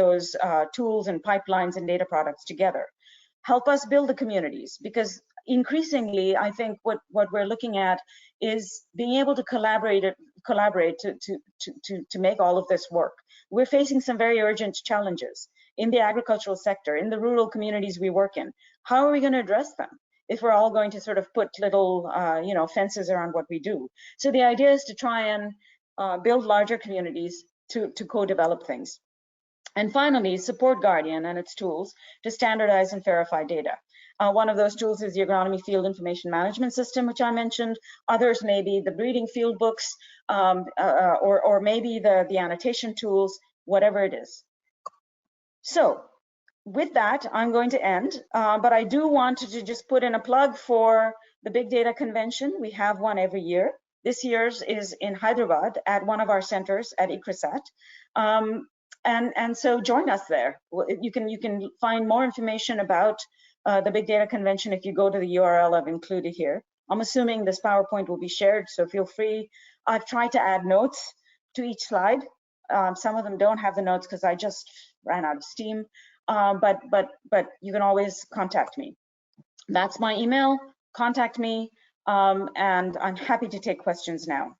tools and pipelines and data products together. Help us build the communities, because increasingly I think what we're looking at is being able to collaborate to make all of this work. We're facing some very urgent challenges in the agricultural sector, in the rural communities we work in. How are we going to address them if we're all going to sort of put little fences around what we do? So the idea is to try and build larger communities to co-develop things. And finally, support GARDIAN and its tools to standardize and verify data. One of those tools is the Agronomy Field Information Management System, which I mentioned. Others may be the breeding field books, or maybe the annotation tools, whatever it is. So with that, I'm going to end, but I do want to just put in a plug for the Big Data Convention. We have one every year. This year's is in Hyderabad at one of our centers at ICRISAT. And so join us there. You can find more information about the Big Data Convention if you go to the URL I've included here. I'm assuming this PowerPoint will be shared, so feel free. I've tried to add notes to each slide. Some of them don't have the notes because I just ran out of steam, but you can always contact me. That's my email. Contact me, and I'm happy to take questions now.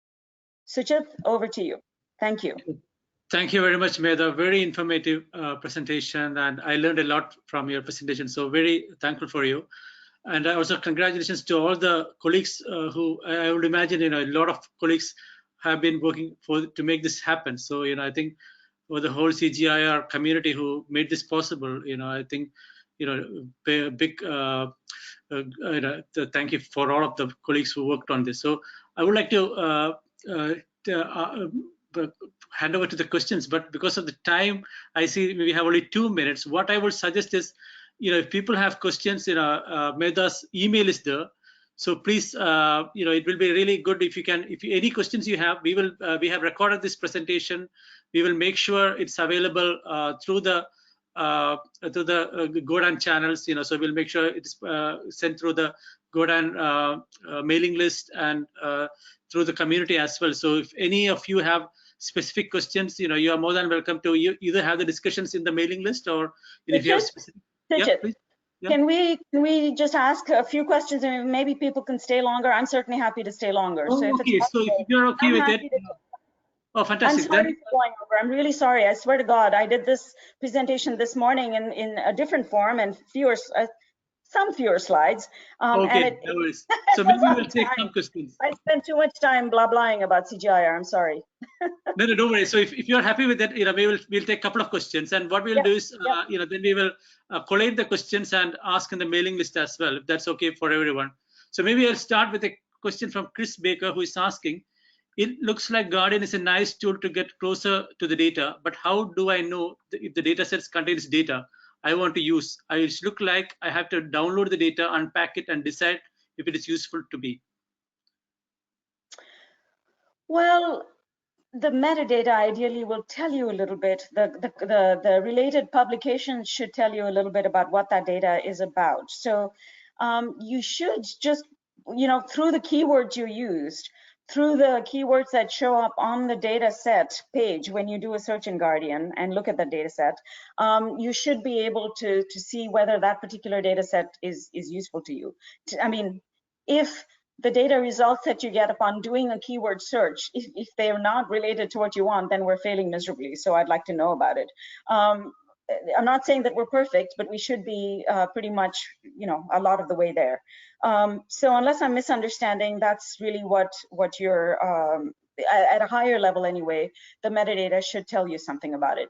Suchit, over to you. Thank you. Thank you very much, Medha. Very informative presentation, and I learned a lot from your presentation. So very thankful for you. And also congratulations to all the colleagues who I would imagine, a lot of colleagues have been working to make this happen. So, I think for the whole CGIAR community who made this possible, I think, a big thank you for all of the colleagues who worked on this. So I would like to hand over to the questions, but because of the time, I see we have only 2 minutes. What I would suggest is, if people have questions, Medha's email is there. So please, it will be really good if you can, any questions you have, we have recorded this presentation. We will make sure it's available through the GODAN channels, so we'll make sure it's sent through the GODAN mailing list and through the community as well. So if any of you have specific questions, you are more than welcome to either have the discussions in the mailing list, or if you have specific. Yeah, please. Yeah. Can we just ask a few questions, and maybe people can stay longer? I'm certainly happy to stay longer. Oh, so okay. So if you're okay with it. Oh, fantastic. I'm sorry for going over. I'm really sorry. I swear to God, I did this presentation this morning in a different form and some fewer slides. Okay, no worries. So maybe we'll take some questions. I spent too much time blah-blahing about CGIAR. I'm sorry. No, don't worry. So if you're happy with that, we'll take a couple of questions, and what we'll do is, then we will collate the questions and ask in the mailing list as well, if that's okay for everyone. So maybe I'll start with a question from Chris Baker, who is asking, it looks like GARDIAN is a nice tool to get closer to the data, but how do I know if the data sets contains data I want to use? It look like I have to download the data, unpack it, and decide if it is useful to me. Well, the metadata ideally will tell you a little bit. The related publications should tell you a little bit about what that data is about. So you should just, through the keywords you used, through the keywords that show up on the data set page when you do a search in GARDIAN and look at the data set, you should be able to see whether that particular data set is useful to you. I mean, if the data results that you get upon doing a keyword search, if they are not related to what you want, then we're failing miserably. So I'd like to know about it. I'm not saying that we're perfect, but we should be pretty much, a lot of the way there. So unless I'm misunderstanding, that's really what you're, at a higher level anyway, the metadata should tell you something about it.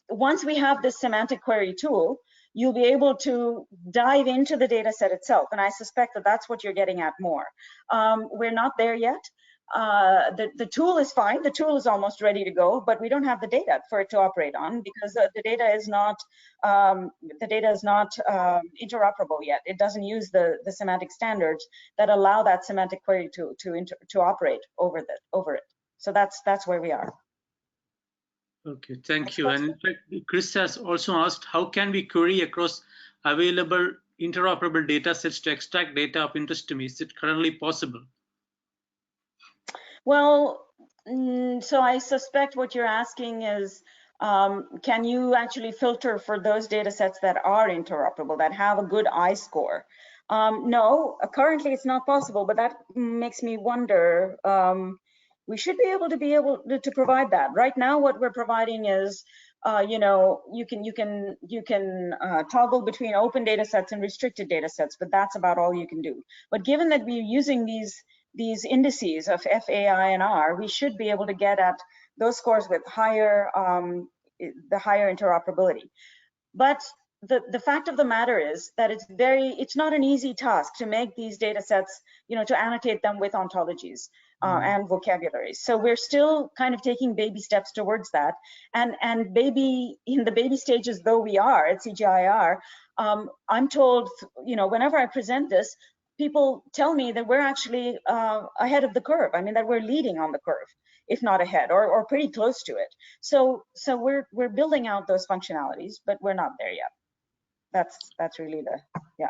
Once we have this semantic query tool, you'll be able to dive into the data set itself. And I suspect that that's what you're getting at more. We're not there yet. The tool is fine. The tool is almost ready to go, but we don't have the data for it to operate on because the data is not interoperable yet. It doesn't use the semantic standards that allow that semantic query to operate over it. So that's where we are. Okay, thank you. And in fact, Chris has also asked, how can we query across available interoperable data sets to extract data of interest to me? Is it currently possible? Well, so I suspect what you're asking is, can you actually filter for those data sets that are interoperable, that have a good I-score? No, currently it's not possible, but that makes me wonder. We should be able to provide that. Right now, what we're providing is, you know, you can toggle between open data sets and restricted data sets, but that's about all you can do. But given that we're using these indices of F, A, I, and R, we should be able to get at those scores with higher, the higher interoperability. But the fact of the matter is that it's not an easy task to make these data sets, you know, to annotate them with ontologies and vocabularies. So we're still kind of taking baby steps towards that. And in the baby stages, though we are at CGIAR, I'm told, you know, whenever I present this, people tell me that we're actually ahead of the curve. I mean, that we're leading on the curve, if not ahead, or pretty close to it. So we're building out those functionalities, but we're not there yet. That's really yeah.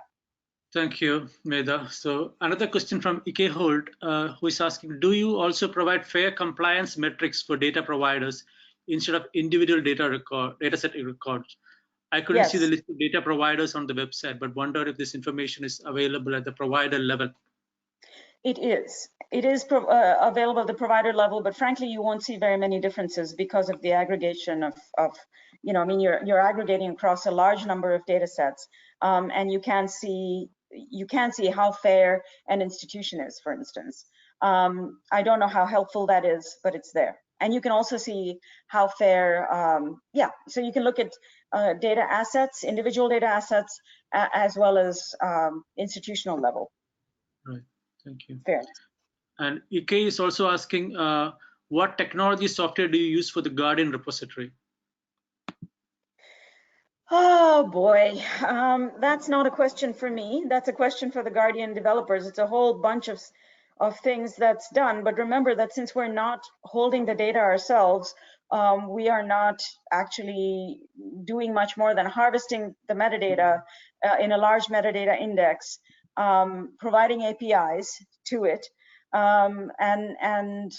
Thank you, Medha. So another question from Ike Holt, who is asking, do you also provide fair compliance metrics for data providers instead of individual dataset records? I couldn't see the list of data providers on the website, but wonder if this information is available at the provider level. It is available at the provider level, but frankly, you won't see very many differences because of the aggregation of you know, I mean, you're aggregating across a large number of data sets, and you can see how fair an institution is, for instance. I don't know how helpful that is, but it's there. And you can also see how fair, yeah, so you can look at data assets, individual data assets, as well as institutional level. Right, thank you. Fair. And Ike is also asking, what technology software do you use for the GARDIAN repository? Oh boy, that's not a question for me. That's a question for the GARDIAN developers. It's a whole bunch of things that's done. But remember that since we're not holding the data ourselves, we are not actually doing much more than harvesting the metadata in a large metadata index, providing APIs to it, and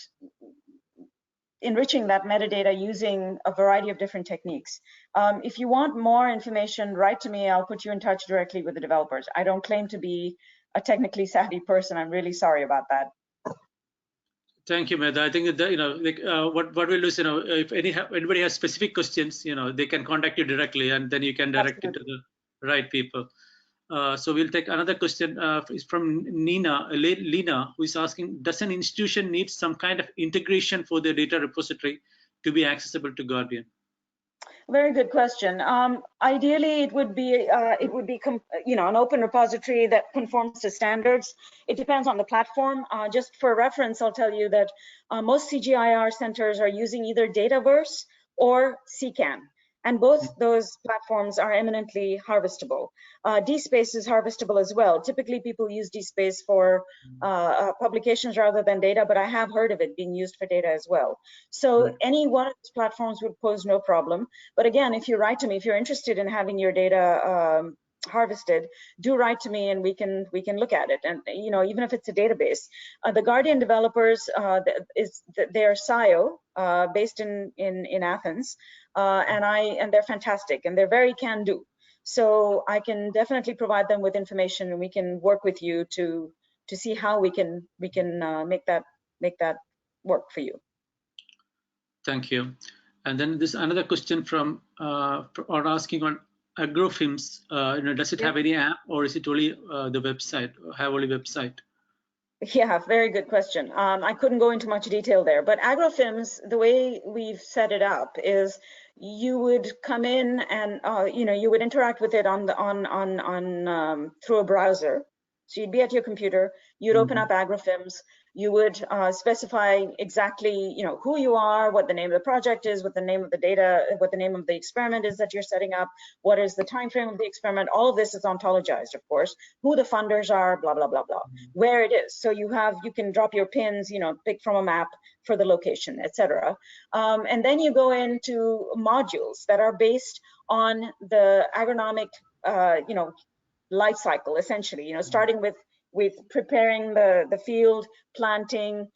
enriching that metadata using a variety of different techniques. If you want more information, write to me. I'll put you in touch directly with the developers. I don't claim to be a technically savvy person. I'm really sorry about that. Thank you, Medha. I think that, you know, like, what we'll do is, you know, if anybody has specific questions, you know, they can contact you directly, and then you can direct it to the right people. So we'll take another question. Is from Lena, who is asking, does an institution need some kind of integration for their data repository to be accessible to GARDIAN? Very good question. Ideally, it would be you know, an open repository that conforms to standards. It depends on the platform. Just for reference, I'll tell you that most CGIAR centers are using either Dataverse or CCAN. And both those platforms are eminently harvestable. DSpace is harvestable as well. Typically, people use DSpace for publications rather than data, but I have heard of it being used for data as well. So any one of these platforms would pose no problem. But again, if you write to me, if you're interested in having your data harvested, do write to me and we can look at it. And you know, even if it's a database, the GARDIAN developers they're SIO based in Athens, and they're fantastic and they're very can-do. So I can definitely provide them with information, and we can work with you to see how we can make that work for you. Thank you. And then this another question from or asking on AgroFilms. You know, does it have any app, or is it only the website? Have only website? Yeah, very good question. I couldn't go into much detail there, but AgroFilms, the way we've set it up is you would come in and you know, you would interact with it through a browser. So you'd be at your computer, you'd open up AgroFilms, you would specify exactly, you know, who you are, what the name of the project is, what the name of the data, what the name of the experiment is that you're setting up, what is the time frame of the experiment. All of this is ontologized, of course, who the funders are, blah, blah, blah, blah, where it is. So you can drop your pins, you know, pick from a map for the location, etc. And then you go into modules that are based on the agronomic, you know, life cycle, essentially, starting with preparing the field, planting,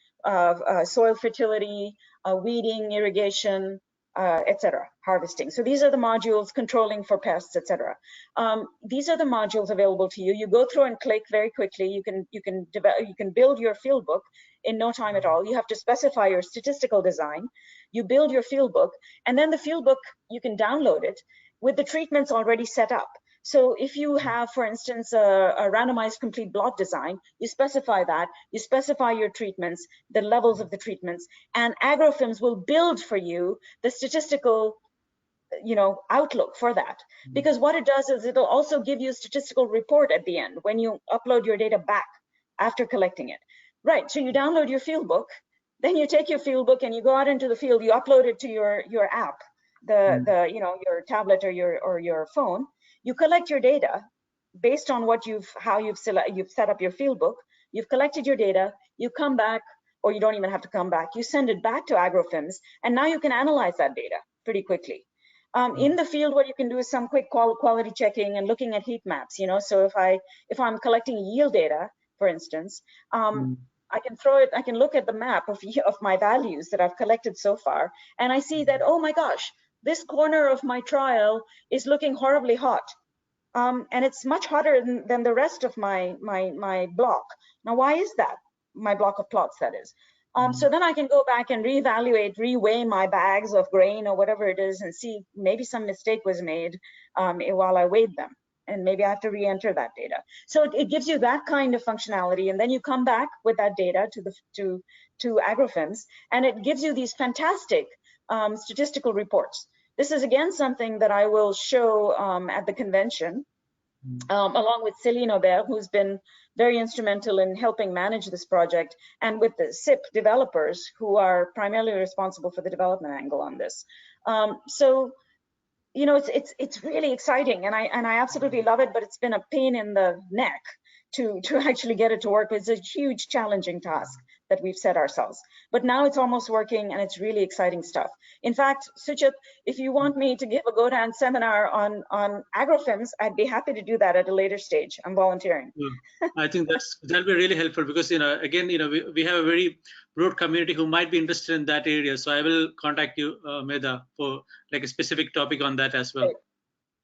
soil fertility, weeding, irrigation, etc., harvesting. So these are the modules, controlling for pests, etc. These are the modules available to you. You go through and click very quickly. You can build your field book in no time at all. You have to specify your statistical design. You build your field book, and then the field book, you can download it with the treatments already set up. So if you have, for instance, a randomized complete block design, you specify that, you specify your treatments, the levels of the treatments, and Agrofilms will build for you the statistical outlook for that. Because what it does is it'll also give you a statistical report at the end when you upload your data back after collecting it. Right, so you download your field book, then you take your field book and you go out into the field, you upload it to your app, your tablet or your phone. You collect your data based on how you've set up your field book. You've collected your data, you come back, or you don't even have to come back, you send it back to Agrofilms, and now you can analyze that data pretty quickly. In the field, what you can do is some quick quality checking and looking at heat maps. So if I'm collecting yield data, for instance, I can look at the map of my values that I've collected so far, and I see that, oh my gosh, this corner of my trial is looking horribly hot. And it's much hotter than the rest of my block. Now, why is that? My block of plots, that is. So then I can go back and reevaluate, reweigh my bags of grain or whatever it is, and see maybe some mistake was made while I weighed them, and maybe I have to re-enter that data. So it gives you that kind of functionality, and then you come back with that data to Agrofilms, and it gives you these fantastic statistical reports. This is again something that I will show at the convention, along with Céline Aubert, who's been very instrumental in helping manage this project, and with the SIP developers, who are primarily responsible for the development angle on this. So, it's really exciting, and I absolutely love it, but it's been a pain in the neck to actually get it to work. It's a huge, challenging task that we've set ourselves. But now it's almost working, and it's really exciting stuff. In fact, Suchit, if you want me to give a GODAN seminar on Agrofilms, I'd be happy to do that at a later stage. I'm volunteering. I think that'll be really helpful, because again, we have a very broad community who might be interested in that area. So I will contact you, Medha, for like a specific topic on that as well. Right.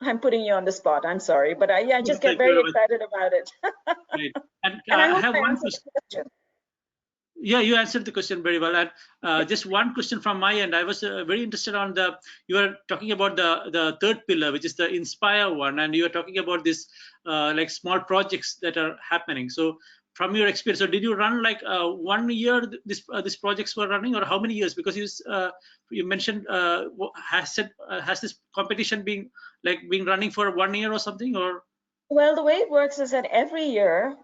I'm putting you on the spot. I'm sorry, but I just get very excited about it. Right. And I have one question. Yeah, you answered the question very well. And just one question from my end. I was very interested on you were talking about the third pillar, which is the Inspire one, and you were talking about this like small projects that are happening. So from your experience, so did you run like 1 year these projects were running, or how many years? Because you mentioned has this competition been running for 1 year or something, or? Well, the way it works is that every year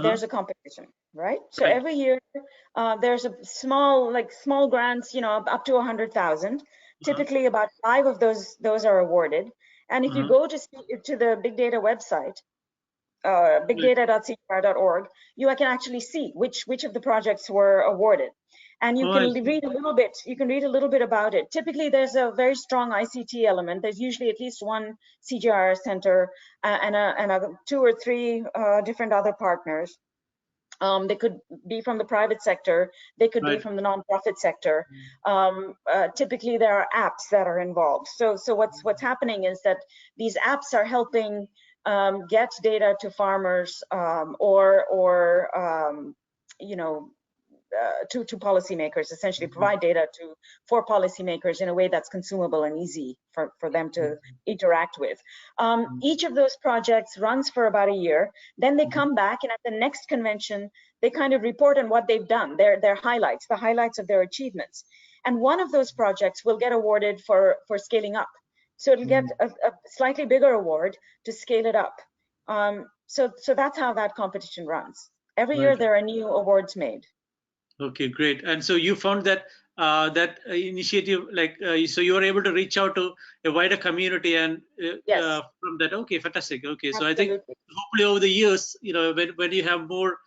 there's a competition, right? So every year there's a small grants, up to 100,000. Typically, about 5 of those are awarded. And if you go to the big data website, bigdata.cgiar.org, you can actually see which of the projects were awarded, and you can read a little bit. You can read a little bit about it. Typically, there's a very strong ICT element. There's usually at least one CGIAR center and 2 or 3 different other partners. They could be from the private sector. They could be from the nonprofit sector. Typically, there are apps that are involved. So what's happening is that these apps are helping get data to farmers to policymakers, essentially provide data for policymakers in a way that's consumable and easy for them to interact with. Each of those projects runs for about a year. Then they come back, and at the next convention, they kind of report on what they've done, their highlights, the highlights of their achievements. And one of those projects will get awarded for scaling up. So it'll get a slightly bigger award to scale it up. So that's how that competition runs. Every year there are new awards made. Okay, great. And so you found that that initiative, so you were able to reach out to a wider community, and from that, okay, fantastic. Okay, so I think hopefully over the years, when you have more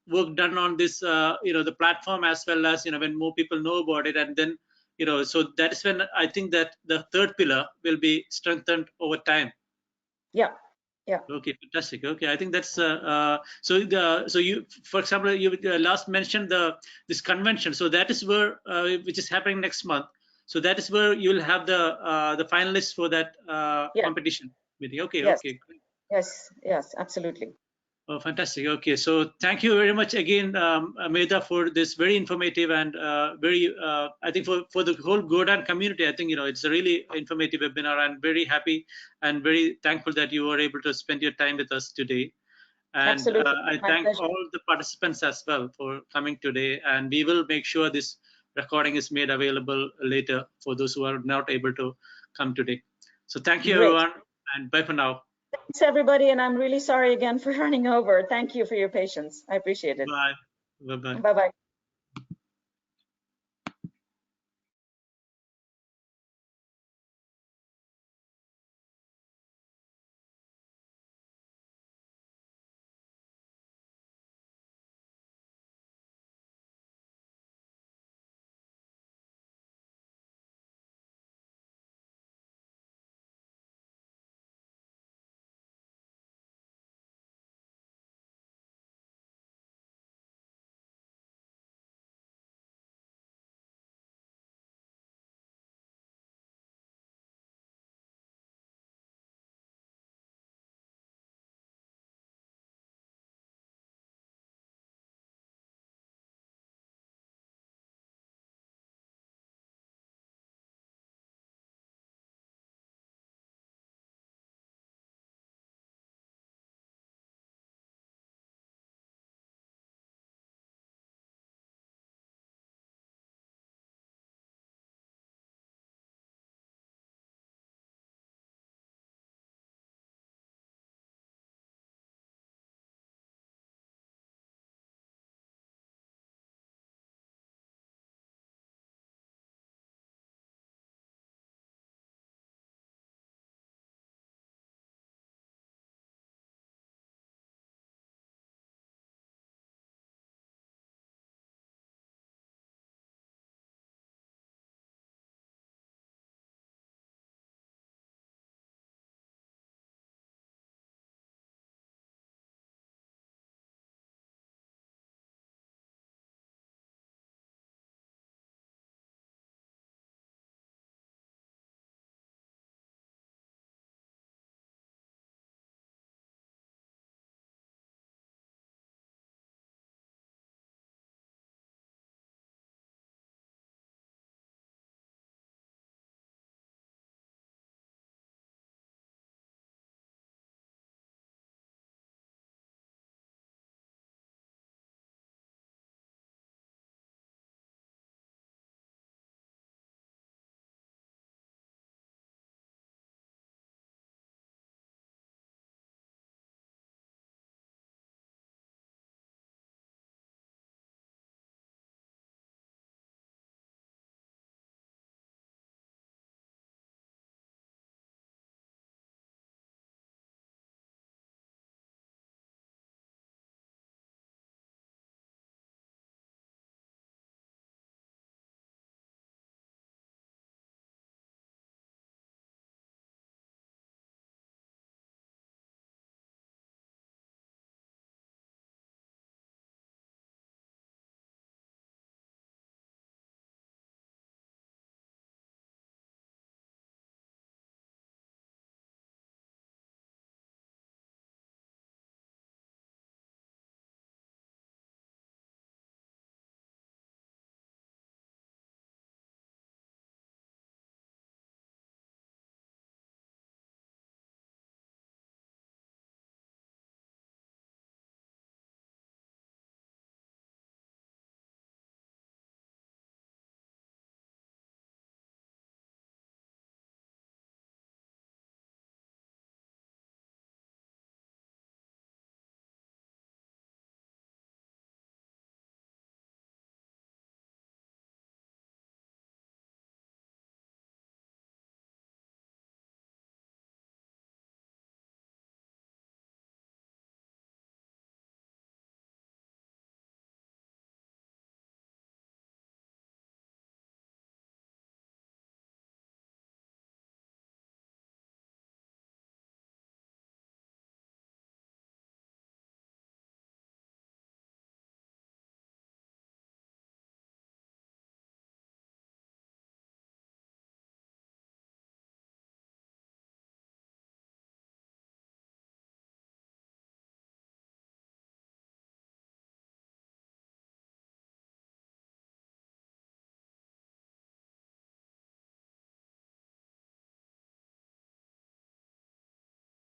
work done on this, the platform, as well as when more people know about it, and then so that is when I think that the third pillar will be strengthened over time. Yeah, Yeah. Okay, fantastic. Okay, I think that's so you, for example, you last mentioned this convention. So that is where which is happening next month. So that is where you will have the finalists for that Yeah. competition meeting. Okay, Yes. okay, great. Yes. Yes. Absolutely. Oh, fantastic. Okay, so thank you very much again, Medha, for this very informative and very, I think for the whole GODAN community, I think, it's a really informative webinar. I'm very happy and very thankful that you were able to spend your time with us today. And Absolutely. I My thank pleasure. all the participants as well for coming today. And we will make sure this recording is made available later for those who are not able to come today. So thank you, Great. everyone, and bye for now. Thanks, everybody. And I'm really sorry again for running over. Thank you for your patience. I appreciate it. Bye. Bye-bye. Bye-bye.